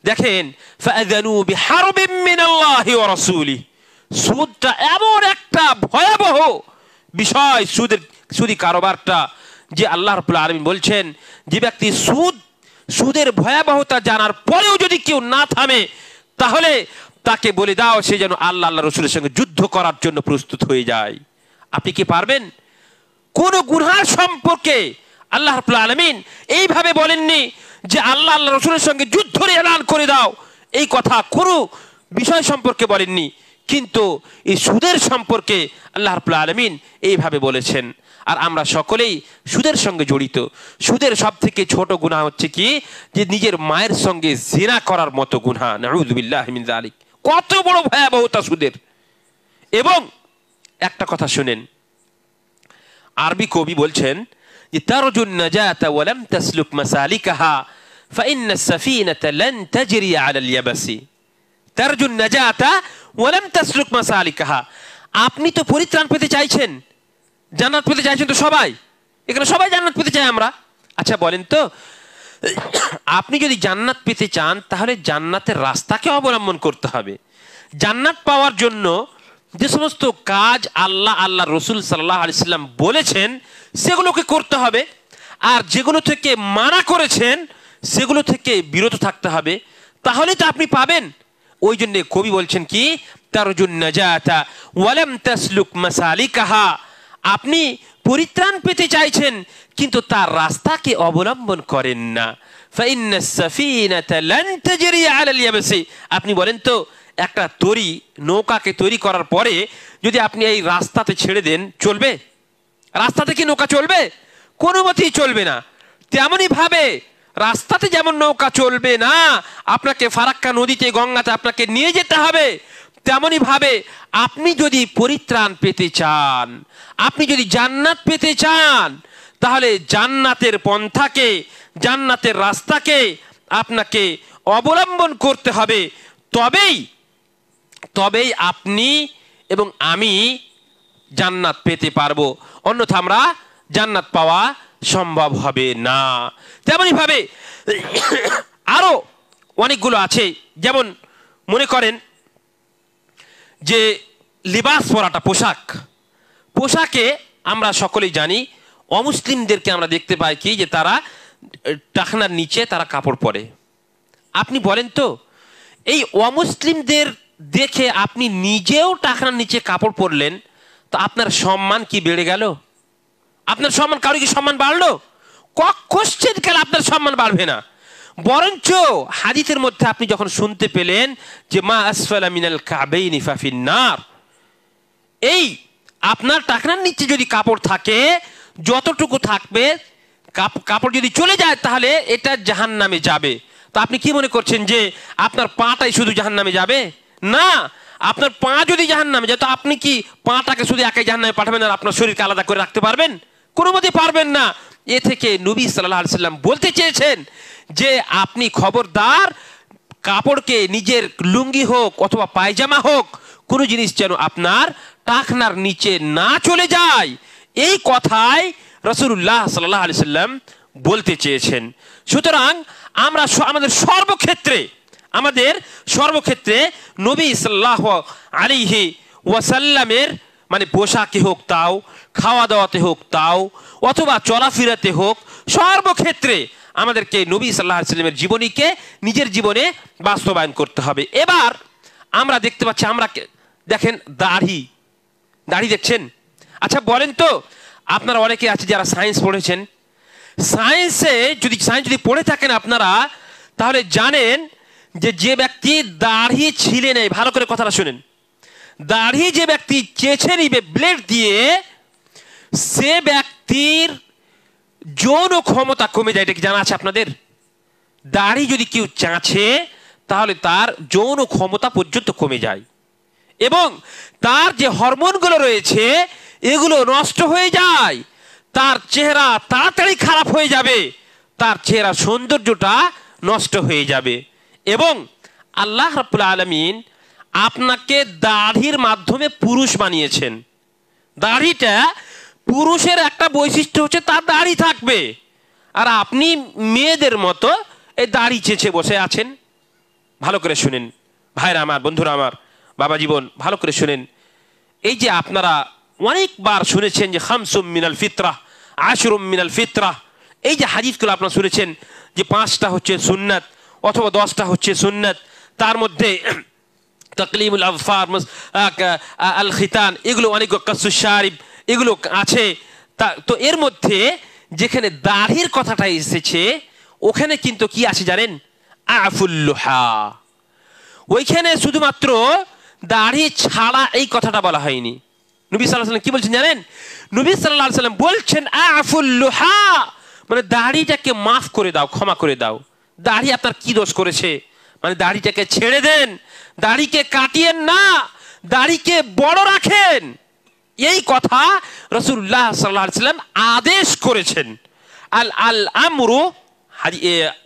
দেখেন, ফাআযানু বিহারবিম মিনাল্লাহি ওয়া রাসূলিহি, সুদটা এমন একটা ভয়াবহ বিষয়, সুদি কারবারটা, যে আল্লাহ রাব্বুল আলামিন বলছেন যে ব্যক্তি সুদের ভয়াবহতা জানার পরেও যদি কেউ না থামে, তাহলে তাকে বলে দাও সে যেন আল্লাহ রাসূলের সঙ্গে যুদ্ধ করার জন্য প্রস্তুত হয়ে যায়। আপনি কি পারবেন? কোন গুনাহ সম্পর্কে আল্লাহ রাব্বুল আলামিন এইভাবে বলেননি যে আল্লাহ রাসূলের সঙ্গে যুদ্ধের এলান করে দাও, এই কথা কোনো বিষয় সম্পর্কে বলেননি। কিন্তু এই সুদের সম্পর্কে আল্লাহ রাব্বুল আলামিন এইভাবে বলেছেন। আর আমরা সকলেই সুদের সঙ্গে জড়িত। সুদের সব থেকে ছোট গুনাহ হচ্ছে কি, যে নিজের মায়ের সঙ্গে জিনা করার মতো গুনাহ। নাউযু বিল্লাহি মিন যালিক। কত বড় ভয়াবহতা সুদের। এবং একটা কথা শুনেন, আরবি কবি বলছেন যে তারজুন নাজাতা ওয়া লাম তাসলুক মাসালিকাহা ফাইন্নাস সাফিনাতা লান তাজরি আলাল ইয়াবাসি। তারজুন নাজাতা ওয়া লাম তাসলুক মাসালিকাহা, আপনি তো পরিত্রাণ পেতে চাইছেন, জান্নাত পেতে চাইছেন, তো সবাই এখানে সবাই জান্নাত পেতে চায় আমরা। আচ্ছা বলেন তো, আপনি যদি জান্নাত পেতে চান তাহলে জান্নাতের রাস্তাকে অবলম্বন করতে হবে। জান্নাত পাওয়ার জন্য যে সমস্ত কাজ আল্লাহ রসুল সাল্লাল্লাহু আলাইহি সাল্লাম বলেছেন সেগুলোকে করতে হবে, আর যেগুলো থেকে মানা করেছেন সেগুলো থেকে বিরত থাকতে হবে, তাহলে তো আপনি পাবেন। ওই জন্য কবি বলছেন কি, তারজুন নাজাতা ওয়া লাম তাসলুক মাসালিকাহা, আপনি পরিত্রাণ পেতে চাইছেন কিন্তু তার রাস্তাকে অবলম্বন করেন না। ফাইন্নাস সাফিনাতা লান তাজরি আলাল ইয়াবাসি, আপনি বলেন তো, একটা নৌকাকে তৈরি করার পরে যদি আপনি এই রাস্তাতে ছেড়ে দেন, চলবে? রাস্তাতে কি নৌকা চলবে? কোনো মতেই চলবে না। তেমনই ভাবে রাস্তাতে যেমন নৌকা চলবে না, আপনাকে ফারাক্কা নদীতে, গঙ্গাতে আপনাকে নিয়ে যেতে হবে। তেমনই ভাবে আপনি যদি পরিত্রাণ পেতে চান, আপনি যদি জান্নাত পেতে চান, তাহলে জান্নাতের পন্থাকে, জান্নাতের রাস্তাকে আপনাকে অবলম্বন করতে হবে। তবেই আপনি এবং আমি জান্নাত পেতে পারবো, অন্যথা আমরা জান্নাত পাওয়া সম্ভব হবে না। তেমনই ভাবে আরো অনেকগুলো আছে, যেমন মনে করেন যে লিবাস পরাটা, পোশাকে আমরা সকলেই জানি অমুসলিমদেরকে আমরা দেখতে পাই কি, যে তারা টাকনার নিচে তারা কাপড় পরে। আপনি বলেন তো, এই অমুসলিমদের দেখে আপনি নিজেও টাকনার নিচে কাপড় পরলেন, তো আপনার সম্মান কি বেড়ে গেল? আপনার সম্মান, কারো কি সম্মান বাড়লো? কোশ্চেন কাল আপনার সম্মান বাড়বে না। বরঞ্চ হাদিসের মধ্যে আপনি যখন শুনতে পেলেন যে মা আসফালা মিনাল কাবাইনি ফাফিন নার, এই আপনার টাকনার নিচে যদি কাপড় থাকে, যতটুকু থাকবে, কাপড় যদি চলে যায় তাহলে এটা জাহান্নামে যাবে। তো আপনি কি মনে করছেন যে আপনার পাটাই শুধু জাহান্নামে যাবে? না, আপনার পা যদি জাহান্নামে যায়, তো আপনি কি পাটাকে শুধু একাই জাহান্নামে পাঠাবেন আর আপনার শরীরকে আলাদা করে রাখতে পারবেন? কোনো মতে পারবেন না। এ থেকে নবী সাল্লাল্লাহু আলাইহি সাল্লাম বলতে চেয়েছেন যে আপনি খবরদার, কাপড়কে, নিজের লুঙ্গি হোক অথবা পায়জামা হোক, কোনো জিনিস যেন আপনার টাকনার নিচে না চলে যায়, এই কথাই রাসূলুল্লাহ সাল্লাল্লাহু আলাইহি সাল্লাম বলতে চেয়েছেন। সুতরাং আমরা আমাদের সর্বক্ষেত্রে নবী সাল্লাল্লাহু আলাইহি ওয়াসাল্লামের মানে পোশাকে হোক তাও, খাওয়া দাওয়াতে হোক তাও, অথবা চলাফেরাতে হোক, সর্বক্ষেত্রে আমাদেরকে নবী সাল্লাল্লাহু আলাইহি ওয়াসাল্লামের জীবনীকে নিজের জীবনে বাস্তবায়ন করতে হবে। এবার আমরা দেখতে পাচ্ছি, আমরা দেখেন দাড়ি দেখছেন। আচ্ছা বলেন তো, আপনারা অনেকে আছে যারা সায়েন্স পড়েছেন, সায়েন্স যদি পড়ে থাকেন আপনারা, তাহলে জানেন যে ব্যক্তি দাড়ি ছিলে নেই, ভালো করে কথাটা শুনেন, দাড়ি যে ব্যক্তি চেঁচে নিবে ব্লেড দিয়ে, সে ব্যক্তির যৌন ক্ষমতা কমে যায়। এটা কি জানা আছে আপনাদের? দাড়ি যদি কেউ চাঁচে তাহলে তার যৌন ক্ষমতা পর্যন্ত কমে যায়, এবং তার যে হরমোনগুলো রয়েছে এগুলো নষ্ট হয়ে যায়, তার চেহারা তাড়াতাড়ি খারাপ হয়ে যাবে, তার চেহারা সৌন্দর্যটা নষ্ট হয়ে যাবে। এবং আল্লাহ রাব্বুল আলামিন আপনাকে দাড়ির মাধ্যমে পুরুষ বানিয়েছেন। দাড়িটা পুরুষের একটা বৈশিষ্ট্য হচ্ছে তার দাড়ি থাকবে, আর আপনি মেয়েদের মতো এই দাড়ি চেঁচে বসে আছেন। ভালো করে শুনেন ভাইরা আমার, বন্ধুরা আমার, বাবা জীবন, ভালো করে শুনেন। এই যে আপনারা অনেকবার শুনেছেন যে খামসুম মিনাল ফিতরাহ, আশরুম মিনাল ফিতরাহ, এই যে হাদিসগুলো আপনারা শুনেছেন যে 5টা হচ্ছে সুন্নাত অথবা 10টা হচ্ছে সুন্নাত, তার মধ্যে তাকলিমুল আযফার, আল খিতান, এগুলো অনেক, কাসুশ শারিব, এগুলো আছে। তো এর মধ্যে যেখানে দাড়ির কথাটা এসেছে ওখানে কিন্তু কি আছে জানেন? আফুল লুহা। ওইখানে শুধুমাত্র দাড়ি ছাড়া এই কথাটা বলা হয়নি। নবী সাল্লাল্লাহু আলাইহি ওয়াসাল্লাম কি বলছেন জানেন? নবী সাল্লাল্লাহু আলাইহি ওয়াসাল্লাম বলছেন আফুল লুহা, মানে দাড়িটাকে মাফ করে দাও, ক্ষমা করে দাও। দাড়ি আপনার কি দোষ করেছে? মানে দাড়িটাকে ছেড়ে দেন, দাড়িকে কাটিয়েন না, দাড়িকে বড় রাখেন। এই কথা রাসূলুল্লাহ সাল্লাল্লাহু আলাইহি ওয়াসাল্লাম আদেশ করেছেন। আল আল আমরু,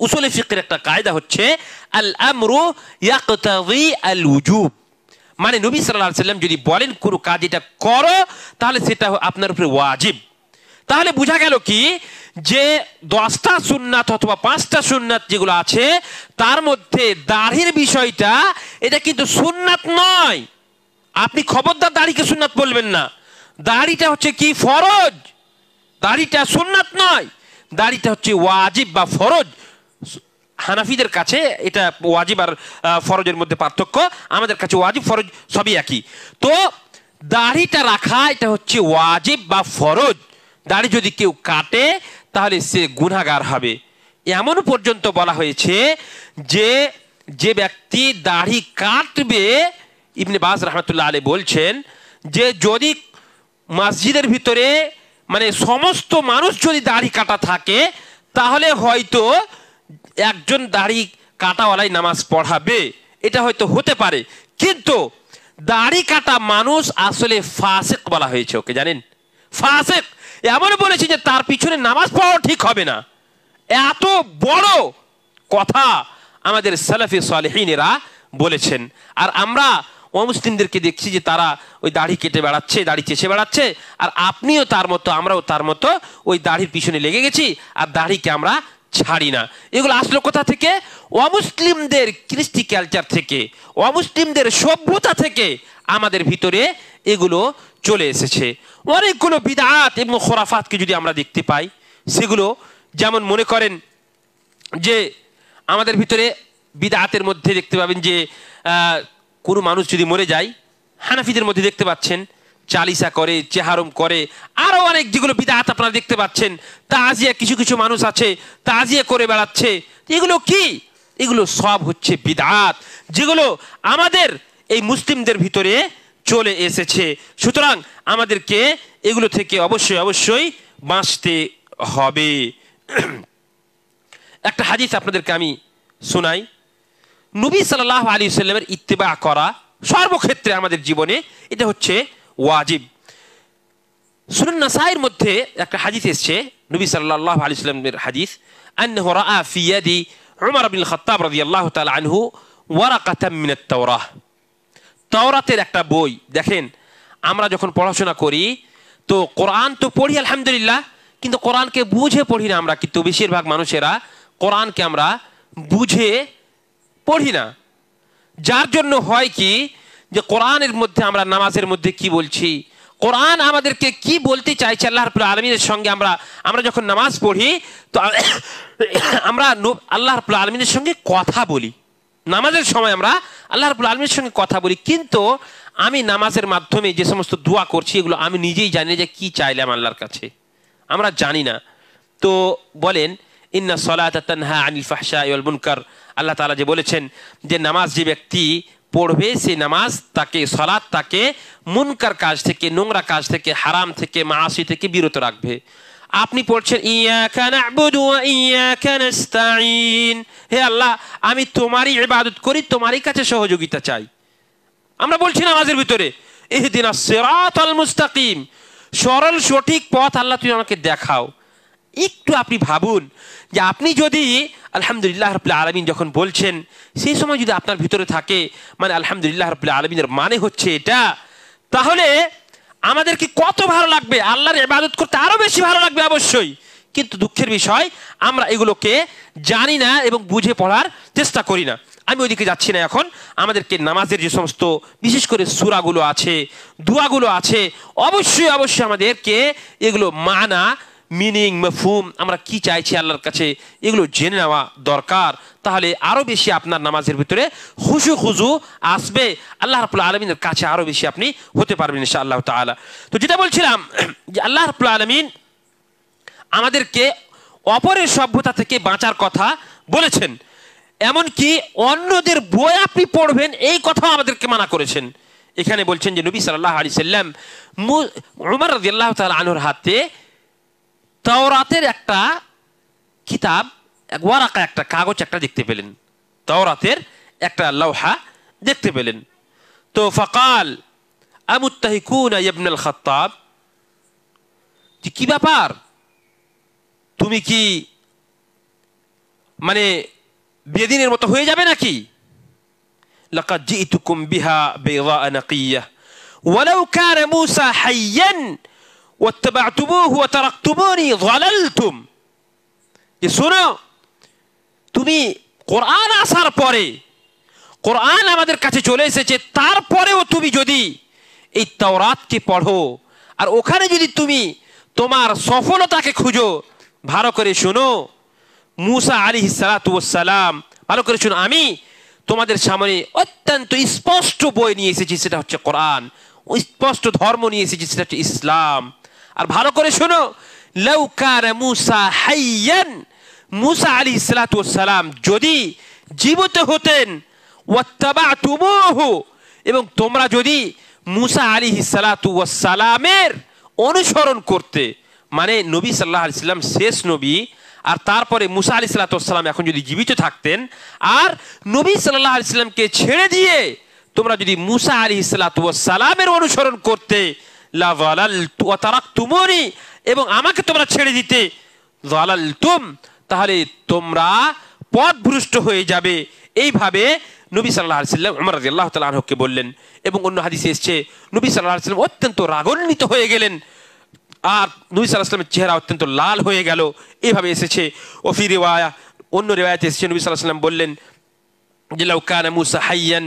উসুল ফিকহের একটা কায়দা হচ্ছে আল আমরু ইয়াকতাদি আল উজুব, মানে নবী সাল্লাল্লাহু আলাইহি ওয়াসাল্লাম যদি বলেন কোনো কাজ এটা করো, তাহলে সেটা আপনার উপরে ওয়াজিব। তাহলে বোঝা গেল কি যে 10টা সুন্নাত অথবা 5টা সুন্নাত যেগুলো আছে তার মধ্যে দাড়ির বিষয়টা এটা কিন্তু সুন্নাত নয়। আপনি খবরদার দাড়িকে সুন্নাত বলবেন না। দাড়িটা হচ্ছে কি? ফরজ। দাড়িটা সুন্নাত নয়, দাড়িটা হচ্ছে ওয়াজিব বা ফরজ। হানাফিদের কাছে এটা ওয়াজিব আর ফরজের মধ্যে পার্থক্য, আমাদের কাছে ওয়াজিব ফরজ সবই একই। তো দাড়িটা রাখা এটা হচ্ছে ওয়াজিব বা ফরজ। দাড়ি যদি কেউ কাটে তাহলে সে গুনাহগার হবে। এমন পর্যন্ত বলা হয়েছে যে যে ব্যক্তি দাড়ি কাটবে, ইবনে বাজ রাহমাতুল্লাহ আলাইহি বলছেন যে যদি মসজিদের ভিতরে মানে সমস্ত মানুষ যদি দাড়ি কাটা থাকে তাহলে হয়তো একজন দাড়ি কাটাওয়ালাই নামাজ পড়াবে, এটা হয়তো হতে পারে। কিন্তু দাড়ি কাটা মানুষ আসলে ফাসিক বলা হয়েছে ওকে, জানেন? ফাসিক এমন বলেছে যে তার পিছনে নামাজ পড়াও ঠিক হবে না। এত বড় কথা আমাদের সালাফি সালেহিনেরা বলেছেন। আর আমরা অমুসলিমদেরকে দেখছি যে তারা ওই দাড়ি কেটে বেড়াচ্ছে, দাড়ি চেষে বেড়াচ্ছে, আর আপনিও তার মতো, আমরাও তার মতো ওই দাড়ির পিছনে লেগে গেছি, আর দাড়িকে আমরা ছাড়ি না। এগুলো আসলো কোথা থেকে? অমুসলিমদের কৃষ্টি কালচার থেকে, অমুসলিমদের সভ্যতা থেকে আমাদের ভিতরে এগুলো চলে এসেছে। অনেকগুলো বিদআত এবং খুরাফাতকে যদি আমরা দেখতে পাই, সেগুলো যেমন মনে করেন যে আমাদের ভিতরে বিদআতের মধ্যে দেখতে পাবেন যে কোনো মানুষ যদি মরে যায়, হানাফিদের মধ্যে দেখতে পাচ্ছেন চালিসা করে, চেহারম করে, আরো অনেক যেগুলো বিদআত আপনারা দেখতে পাচ্ছেন। তাজিয়া, কিছু কিছু মানুষ আছে তাজিয়া করে বেড়াচ্ছে। এগুলো কি? এগুলো সব হচ্ছে বিদআত, যেগুলো আমাদের এই মুসলিমদের ভিতরে চলে এসেছে। সুতরাং আমাদেরকে এগুলো থেকে অবশ্যই অবশ্যই বাঁচতে হবে। একটা হাদিস আপনাদেরকে আমি শোনাই। নবী সাল্লাল্লাহু আলাইহি ওয়াসাল্লামের ইত্তিবা করা সর্বক্ষেত্রে আমাদের জীবনে এটা হচ্ছে ওয়াজিব। সুনান নাসাইর মধ্যে একটা হাদিস এসেছে, নবী সাল্লাল্লাহু আলাইহি ওয়াসাল্লামের হাদিস, আন্নাহু রাআ ফি ইয়াদি উমর ইবনে খাত্তাব রাদিয়াল্লাহু তাআলা আনহু ওয়ারাকাতাম মিনাত তাওরাহ। তাওরাতের একটা বই। দেখেন, আমরা যখন পড়াশোনা করি তো কোরআন তো পড়ি আলহামদুলিল্লাহ, কিন্তু কোরআনকে বুঝে পড়ি না আমরা। কিন্তু বেশিরভাগ মানুষেরা কোরআনকে আমরা বুঝে পড়ি না, যার জন্য হয় কি যে কোরআনের মধ্যে আমরা নামাজের মধ্যে কি বলছি, কোরআন আমাদেরকে কি বলতে চাইছে আল্লাহ রাব্বুল আলামিনের সঙ্গে, আমরা যখন নামাজ পড়ি তো আমরা আল্লাহ রাব্বুল আলামিনের সঙ্গে কথা বলি। নামাজের সময় আমরা আল্লাহ রাব্বুল আলামিনের সঙ্গে কথা বলি, কিন্তু আমি নামাজের মাধ্যমে যে সমস্ত দোয়া করছি এগুলো আমি নিজেই জানি যে কি চাইলাম আল্লাহর কাছে, আমরা জানি না। তো বলেন ইন্না সলাতা তানহা আনিল ফাহশাই ওয়াল মুনকার, আল্লাহ তাআলা যে বলেছেন যে নামাজ যে ব্যক্তি পড়বে সেই নামাজ তাকে, সালাত তাকে মুনকার কাজ থেকে, নোংরা কাজ থেকে, হারাম থেকে, মাআসি থেকে বিরত রাখবে। আপনি পড়ছেন ইয়াকা না'বুদু ওয়া ইয়াকা নাস্তাঈন, হে আল্লাহ আমি তোমারই ইবাদত করি, তোমারই কাছে সহযোগিতা চাই। আমরা বলছি নামাজের ভিতরে ইহদিনাস সিরাতাল মুস্তাকিম, সরল সঠিক পথ আল্লাহ তুমি আমাকে দেখাও। একটু আপনি ভাবুন যে আপনি যদি আলহামদুলিল্লাহ রাব্বিল আলামিন যখন বলছেন, সেই সময় যদি আপনার ভিতরে থাকে মানে আলহামদুলিল্লাহ রাব্বিল আলামিনের মানে হচ্ছে এটা, তাহলে আমাদেরকে কত ভালো লাগবে, আল্লাহর ইবাদত করতে আরো বেশি ভালো লাগবে অবশ্যই। কিন্তু দুঃখের বিষয় আমরা এগুলোকে জানি না এবং বুঝে পড়ার চেষ্টা করি না। আমি ওইদিকে যাচ্ছি না এখন। আমাদেরকে নামাজের যে সমস্ত বিশেষ করে সূরাগুলো আছে, দোয়াগুলো আছে, অবশ্যই অবশ্যই আমাদেরকে এগুলো মানা, মিনিং, মাফহুম, আমরা কি চাইছি আল্লাহর কাছে, এগুলো জেনে নেওয়া দরকার। তাহলে আরো বেশি আপনার নামাজের ভিতরে খুশু আসবে, আল্লাহ রাব্বুল আলামিনের কাছে আরো বেশি আপনি হতে পারবেন ইনশাআল্লাহ তাআলা। তো যেটা বলছিলাম যে আল্লাহ রাব্বুল আলামিন আমাদেরকে অপরের সভ্যতা থেকে বাঁচার কথা বলেছেন, এমনকি অন্যদের বই আপনি পড়বেন এই কথাও আমাদেরকে মানা করেছেন। এখানে বলছেন যে নবী সাল্লাল্লাহু আলাইহি সাল্লাম উমর রাদিয়াল্লাহু তাআলা আনহুর হাতে তাওরাতের একটা কিতাব, এক ওয়ারাকা, একটা কাগজ একটা দেখতে পেলেন, তাওরাতের একটা লওহা দেখতে পেলেন। তো ফাকাল আমুত্তাহিকুনা ইবনুল খাত্তাব, কি ব্যাপার, তুমি কি মানে বেদিনের মতো হয়ে যাবে নাকি? লাকাদ জিতুকুম বিহা বাইদা নাকিয়া ওয়ালাউ কানা মূসা হাইয়ান ওয়াত্তাবা'তুমুহু ওয়া তারাকতুমুনি যালালতুম। যে শোনো, তুমি কোরআন আসার পরে, কোরআন আমাদের কাছে চলে এসেছে, তারপরেও তুমি যদি এই তাওরাতকে পড়ো আর ওখানে যদি তুমি তোমার সফলতাকে খুঁজো, ভালো করে শোনো, মূসা আলাইহিস সালাতু ওয়াস সালাম, ভালো করে শোনো, আমি তোমাদের সামনে অত্যন্ত স্পষ্ট বই নিয়ে এসেছি, সেটা হচ্ছে কোরআন, স্পষ্ট ধর্ম নিয়ে এসেছি, সেটা হচ্ছে ইসলাম। আর ভালো করে শোনো, লাউ কানা মূসা হাইয়ান, মূসা আলাইহিস সালাতু ওয়াস সালাম যদি জীবিত হতেন, ওয়াত্তাবা'তুমুহু, এবং তোমরা যদি মূসা আলাইহিস সালাতু ওয়াস সালামের অনুসরণ করতে, মানে নবী সাল্লাল্লাহু আলাইহি সাল্লাম শেষ নবী, আর তারপরে মূসা আলাইহিস সালাতু ওয়াস সালাম এখন যদি জীবিত থাকতেন আর নবী সাল্লাল্লাহু আলাইহি সাল্লামকে ছেড়ে দিয়ে তোমরা যদি মূসা আলাইহিস সালাতু ওয়াস সালামের অনুসরণ করতে, লা যালালতু ওয়া তারাকতুমুনি, এবং আমাকে তোমরা ছেড়ে দিতে, যালালতুম, তাহলে তোমরা পথভ্রষ্ট হয়ে যাবে। এইভাবে নবী সাল্লাল্লাহু আলাইহি সাল্লাম উমর রাদিয়াল্লাহু তাআলা আনহুকে বললেন। এবং অন্য হাদিসে এসেছে নবী সাল্লাল্লাহু আলাইহি সাল্লাম অত্যন্ত রাগান্বিত হয়ে গেলেন আর নবী সাল্লাল্লাহু আলাইহি সাল্লামের চেহারা অত্যন্ত লাল হয়ে গেল, এইভাবে এসেছে। ওফি রিওয়ায়া, অন্য রিওয়ায়াতে এসেছে নবী সাল্লাল্লাহু আলাইহি সাল্লাম বললেন যে লাউ কানা মূসা হাইয়ান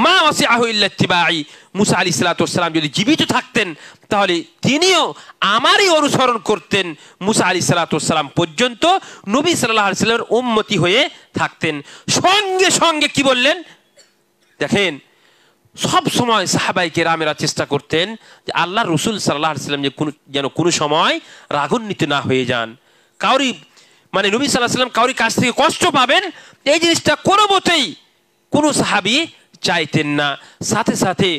মা ওয়াসিআহু ইল্লা ইত্তিবাই, মূসা আলাইহিস সালাতু ওয়াস সালাম যদি জীবিত থাকতেন তাহলে তিনিও আমারই অনুসরণ করতেন, মূসা আলাইহিস সালাতু ওয়াস সালাম পর্যন্ত নবী সাল্লাল্লাহু আলাইহি সাল্লামের উম্মতি হয়ে থাকতেন। সঙ্গে সঙ্গে কি বললেন দেখেন, সব সময় সাহাবায়ে কেরামেরা চেষ্টা করতেন যে আল্লাহর রাসূল সাল্লাল্লাহু আলাইহি সাল্লাম যেন কোনো সময় রাগান্বিত না হয়ে যান, কাউরি মানে নবী সাল্লাল্লাহু আলাইহি সাল্লাম কাউরি কাছ থেকে কষ্ট পাবেন, এই জিনিসটা কোনো মতেই কোনো সাহাবী চাইতেন না। সাথে সাথে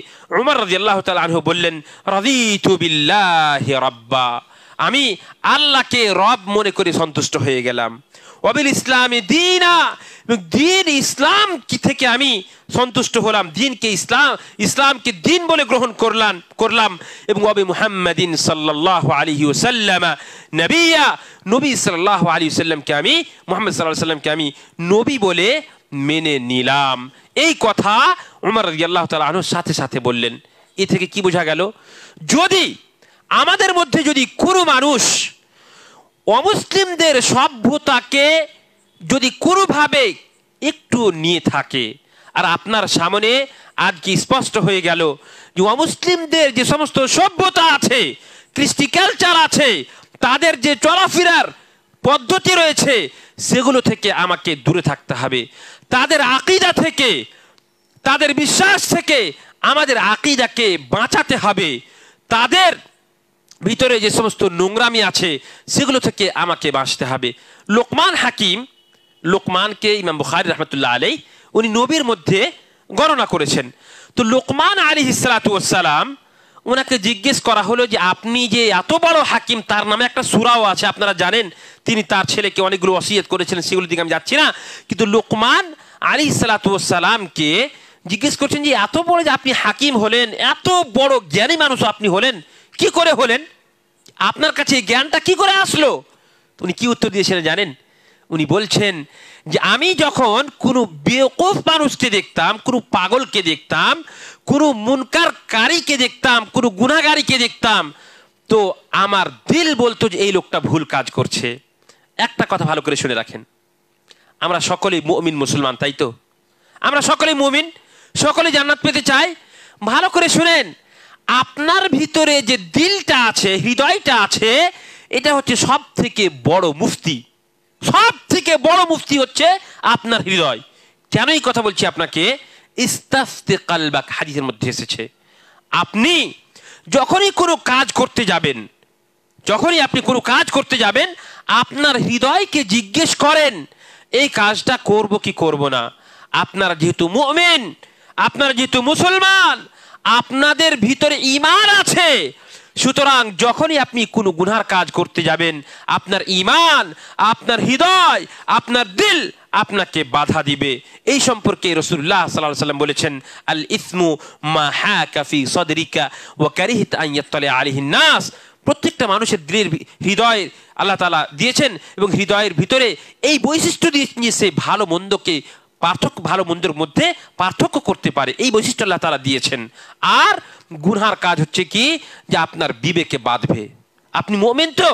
উমর রাদিয়াল্লাহু তাআলা আনহু বললেন, রাদিতু বিল্লাহি রাব্বা, আমি আল্লাহকে রব মনে করে সন্তুষ্ট হয়ে গেলাম, ওয়াবিল ইসলামি দীনা, দিন ইসলাম কি থেকে আমি সন্তুষ্ট হলাম, দিনকে ইসলামকে দিন বলে গ্রহণ করলাম, এবং ওয়াবি মুহাম্মাদিন সাল্লাল্লাহু আলাইহি ওয়াসাল্লাম নবিয়া, নবী সাল্লাল্লাহু আলাইহি ওয়াসাল্লামকে আমি, মুহাম্মদ সাল্লাল্লাহু আলাইহি ওয়াসাল্লামকে আমি নবী বলে মেনে নিলাম। এই কথা উমর রাদিয়াল্লাহু তাআলা আনহু সাথে সাথে বললেন। এ থেকে কি বোঝা গেল, যদি আমাদের মধ্যে যদি কোনো মানুষ অমুসলিমদের সভ্যতাকে যদি কোনোভাবে একটু নিয়ে থাকে, আর আপনার সামনে আজকে স্পষ্ট হয়ে গেল যে অমুসলিমদের যে সমস্ত সভ্যতা আছে, কৃষ্টি কালচার আছে, তাদের যে চলাফেরার পদ্ধতি রয়েছে, সেগুলো থেকে আমাকে দূরে থাকতে হবে। তাদের আকীদা থেকে, তাদের বিশ্বাস থেকে আমাদের আকীদাকে বাঁচাতে হবে। তাদের ভিতরে যে সমস্ত নোংরামি আছে সেগুলো থেকে আমাকে বাঁচতে হবে। লোকমান হাকিম, লোকমানকে ইমাম বুখারী রাহমাতুল্লাহ আলাইহি উনি নবীর মধ্যে গণনা করেছেন। তো লোকমান আলাইহিস সালাতু ওয়াস সালাম, ওনাকে জিজ্ঞেস করা হলো যে আপনি যে এত বড় হাকিম, তার নামে একটা সূরাও আছে, আপনারা জানেন তিনি তার ছেলেকে অনেকগুলো ওসিয়ত করেছিলেন, সেগুলোর দিকে আমি যাচ্ছি না। কিন্তু লোকমান আলাইহিস সালাতু ওয়াস সালামকে জিজ্ঞেস করছেন যে এত বড় যে আপনি হাকিম হলেন, এত বড় জ্ঞানী মানুষ আপনি হলেন, কি করে হলেন, আপনার কাছে এই জ্ঞানটা কি করে আসলো? উনি কি উত্তর দিয়েছিলেন জানেন? উনি বলছেন যে আমি যখন কোনো বেওকুফ মানুষকে দেখতাম, কোনো পাগলকে দেখতাম, কোনো মুনকারকারীকে দেখতাম, কোনো গুনাহগারীকে দেখতাম, তো আমার দিল বলতো যে এই লোকটা ভুল কাজ করছে। একটা কথা ভালো করে শুনে রাখেন, আমরা সকলেই মুমিন মুসলমান, তাই তো? আমরা সকলেই মুমিন, সকলেই জান্নাত পেতে চাই। ভালো করে শুনেন, আপনার ভিতরে যে দিলটা আছে, হৃদয়টা আছে, এটা হচ্ছে সব থেকে বড় মুফতি। সব থেকে বড় মুফতি হচ্ছে আপনার হৃদয়। কেন এই কথা বলছি আপনাকে? ইস্তাফতি কালবাক হাদিসের মধ্যে এসেছে, আপনি যখনই কোনো কাজ করতে যাবেন, যখনই আপনি কোনো কাজ করতে যাবেন, আপনার হৃদয়কে জিজ্ঞেস করেন এই কাজটা করব কি করব না। আপনারা যেহেতু মুমিন, আপনারা যেহেতু মুসলমান, আপনাদের ভিতরে ঈমান আছে, সুতরাং যখনই আপনি কোনো গুনার কাজ করতে যাবেন, আপনার ঈমান, আপনার হৃদয়, আপনার দিল আপনাকে বাধা দিবে। এই সম্পর্কে রাসূলুল্লাহ সাল্লাল্লাহু আলাইহি ওয়াসাল্লাম বলেছেন, আল ইসমু মা হাকা ফি সাদরিকা ওয়া কারিহতা আন ইয়াত্তালি আলাইহিন নাস। প্রত্যেকটা মানুষের দিলের হৃদয় আল্লাহ তাআলা দিয়েছেন এবং হৃদয়ের ভিতরে এই বৈশিষ্ট্য দিয়ে সে ভালো মন্দকে ভালো মন্দের মধ্যে পার্থক্য করতে পারে, এই বৈশিষ্ট্য আল্লাহ তাআলা দিয়েছেন। আর গুনহার কাজ হচ্ছে কি, যে আপনার বিবেকে বাঁধবে। আপনি মুমিন তো,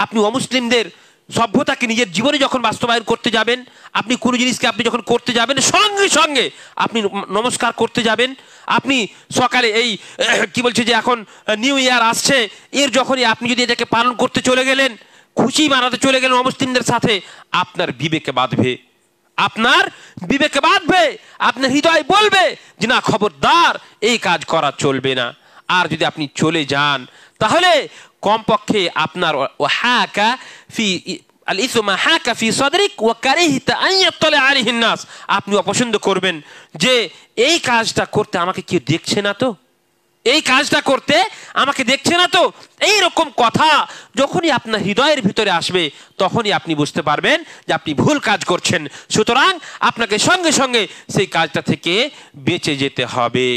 আপনি অমুসলিমদের সভ্যতাকে নিজের জীবনে যখন বাস্তবায়ন করতে যাবেন, আপনি কোনো জিনিসকে আপনি যখন করতে যাবেন, সঙ্গে সঙ্গে আপনি নমস্কার করতে যাবেন। আপনি সকালে এই কি বলছে যে এখন নিউ ইয়ার আসছে, এর যখনই আপনি যদি এটাকে পালন করতে চলে গেলেন, খুশি মানাতে চলে গেলেন অমুসলিমদের সাথে, আপনার বিবেকে বাঁধবে, আপনার বিবেকে বাঁধবে, আপনার হৃদয় বলবে যে না, খবরদার, এই কাজ করা চলবে না। আর যদি আপনি চলে যান, তাহলে কমপক্ষে আপনার ওয়াহাকা ফি আল ইসমা হাকা ফি সাদরিক ওয়া কারিহতা আন ইয়াত্তালি আলাইহিন নাস, আপনি অপছন্দ করবেন যে এই কাজটা করতে আমাকে কেউ দেখছে না তো, এই কাজটা করতে আমাকে দেখছে না তো। এই রকম কথা যখনই আপনার হৃদয়ের ভিতরে আসবে, তখনই আপনি বুঝতে পারবেন যে আপনি ভুল কাজ করছেন। সুতরাং আপনাকে সঙ্গে সঙ্গে সেই কাজটা থেকে বেঁচে যেতে হবে।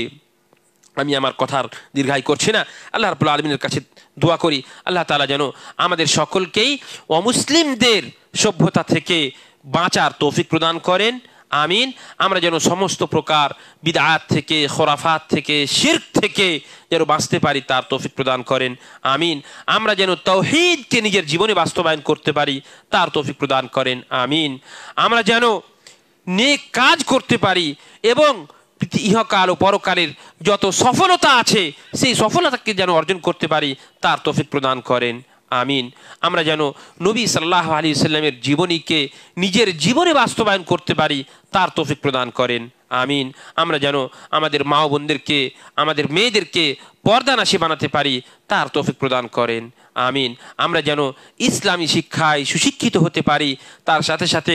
আমি আমার কথার দীর্ঘায়ু করছি না, আল্লাহ রাব্বুল আলামিনের কাছে দোয়া করি আল্লাহ তাআলা যেন আমাদের সকলকেই অমুসলিমদের সভ্যতা থেকে বাঁচার তৌফিক প্রদান করেন। আমিন। আমরা যেন সমস্ত প্রকার বিদআত থেকে, খোরাফাত থেকে, শিরক থেকে যেন বাঁচতে পারি, তার তৌফিক প্রদান করেন। আমিন। আমরা যেন তাওহীদকে নিজের জীবনে বাস্তবায়ন করতে পারি, তার তৌফিক প্রদান করেন। আমিন। আমরা যেন নেক কাজ করতে পারি এবং ইহকাল ও পরকালের যত সফলতা আছে, সেই সফলতাকে যেন অর্জন করতে পারি, তার তৌফিক প্রদান করেন। আমিন। আমরা যেন নবী সাল্লাল্লাহু আলাইহি ওয়াসাল্লামের জীবনীকে নিজের জীবনে বাস্তবায়ন করতে পারি, তার তৌফিক প্রদান করেন। আমিন। আমরা যেন আমাদের মা ও বোনদেরকে, আমাদের মেয়েদেরকে পর্দানাশী বানাতে পারি, তার তৌফিক প্রদান করেন। আমিন। আমরা যেন ইসলামী শিক্ষায় সুশিক্ষিত হতে পারি, তার সাথে সাথে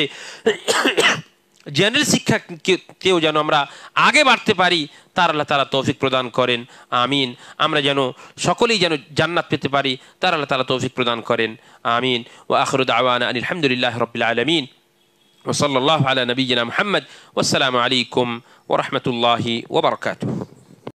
জেনারেল শিক্ষাকেও যেন আমরা আগে বাড়তে পারি, তার আল্লাহ তাআলা তৌফিক প্রদান করেন। আমিন। আমরা যেন সকলেই যেন জান্নাত পেতে পারি, তার আল্লাহ তাআলা তৌফিক প্রদান করেন। আমিন। ওয়া আখিরু দাওয়ানা আনিল হামদুলিল্লাহি রাব্বিল আলামিন ওয়া সাল্লাল্লাহু আলা নাবিয়্যিনা মুহাম্মদ ওয়াসসালামু আলাইকুম ওয়া রাহমাতুল্লাহি ওয়া বারাকাতুহু।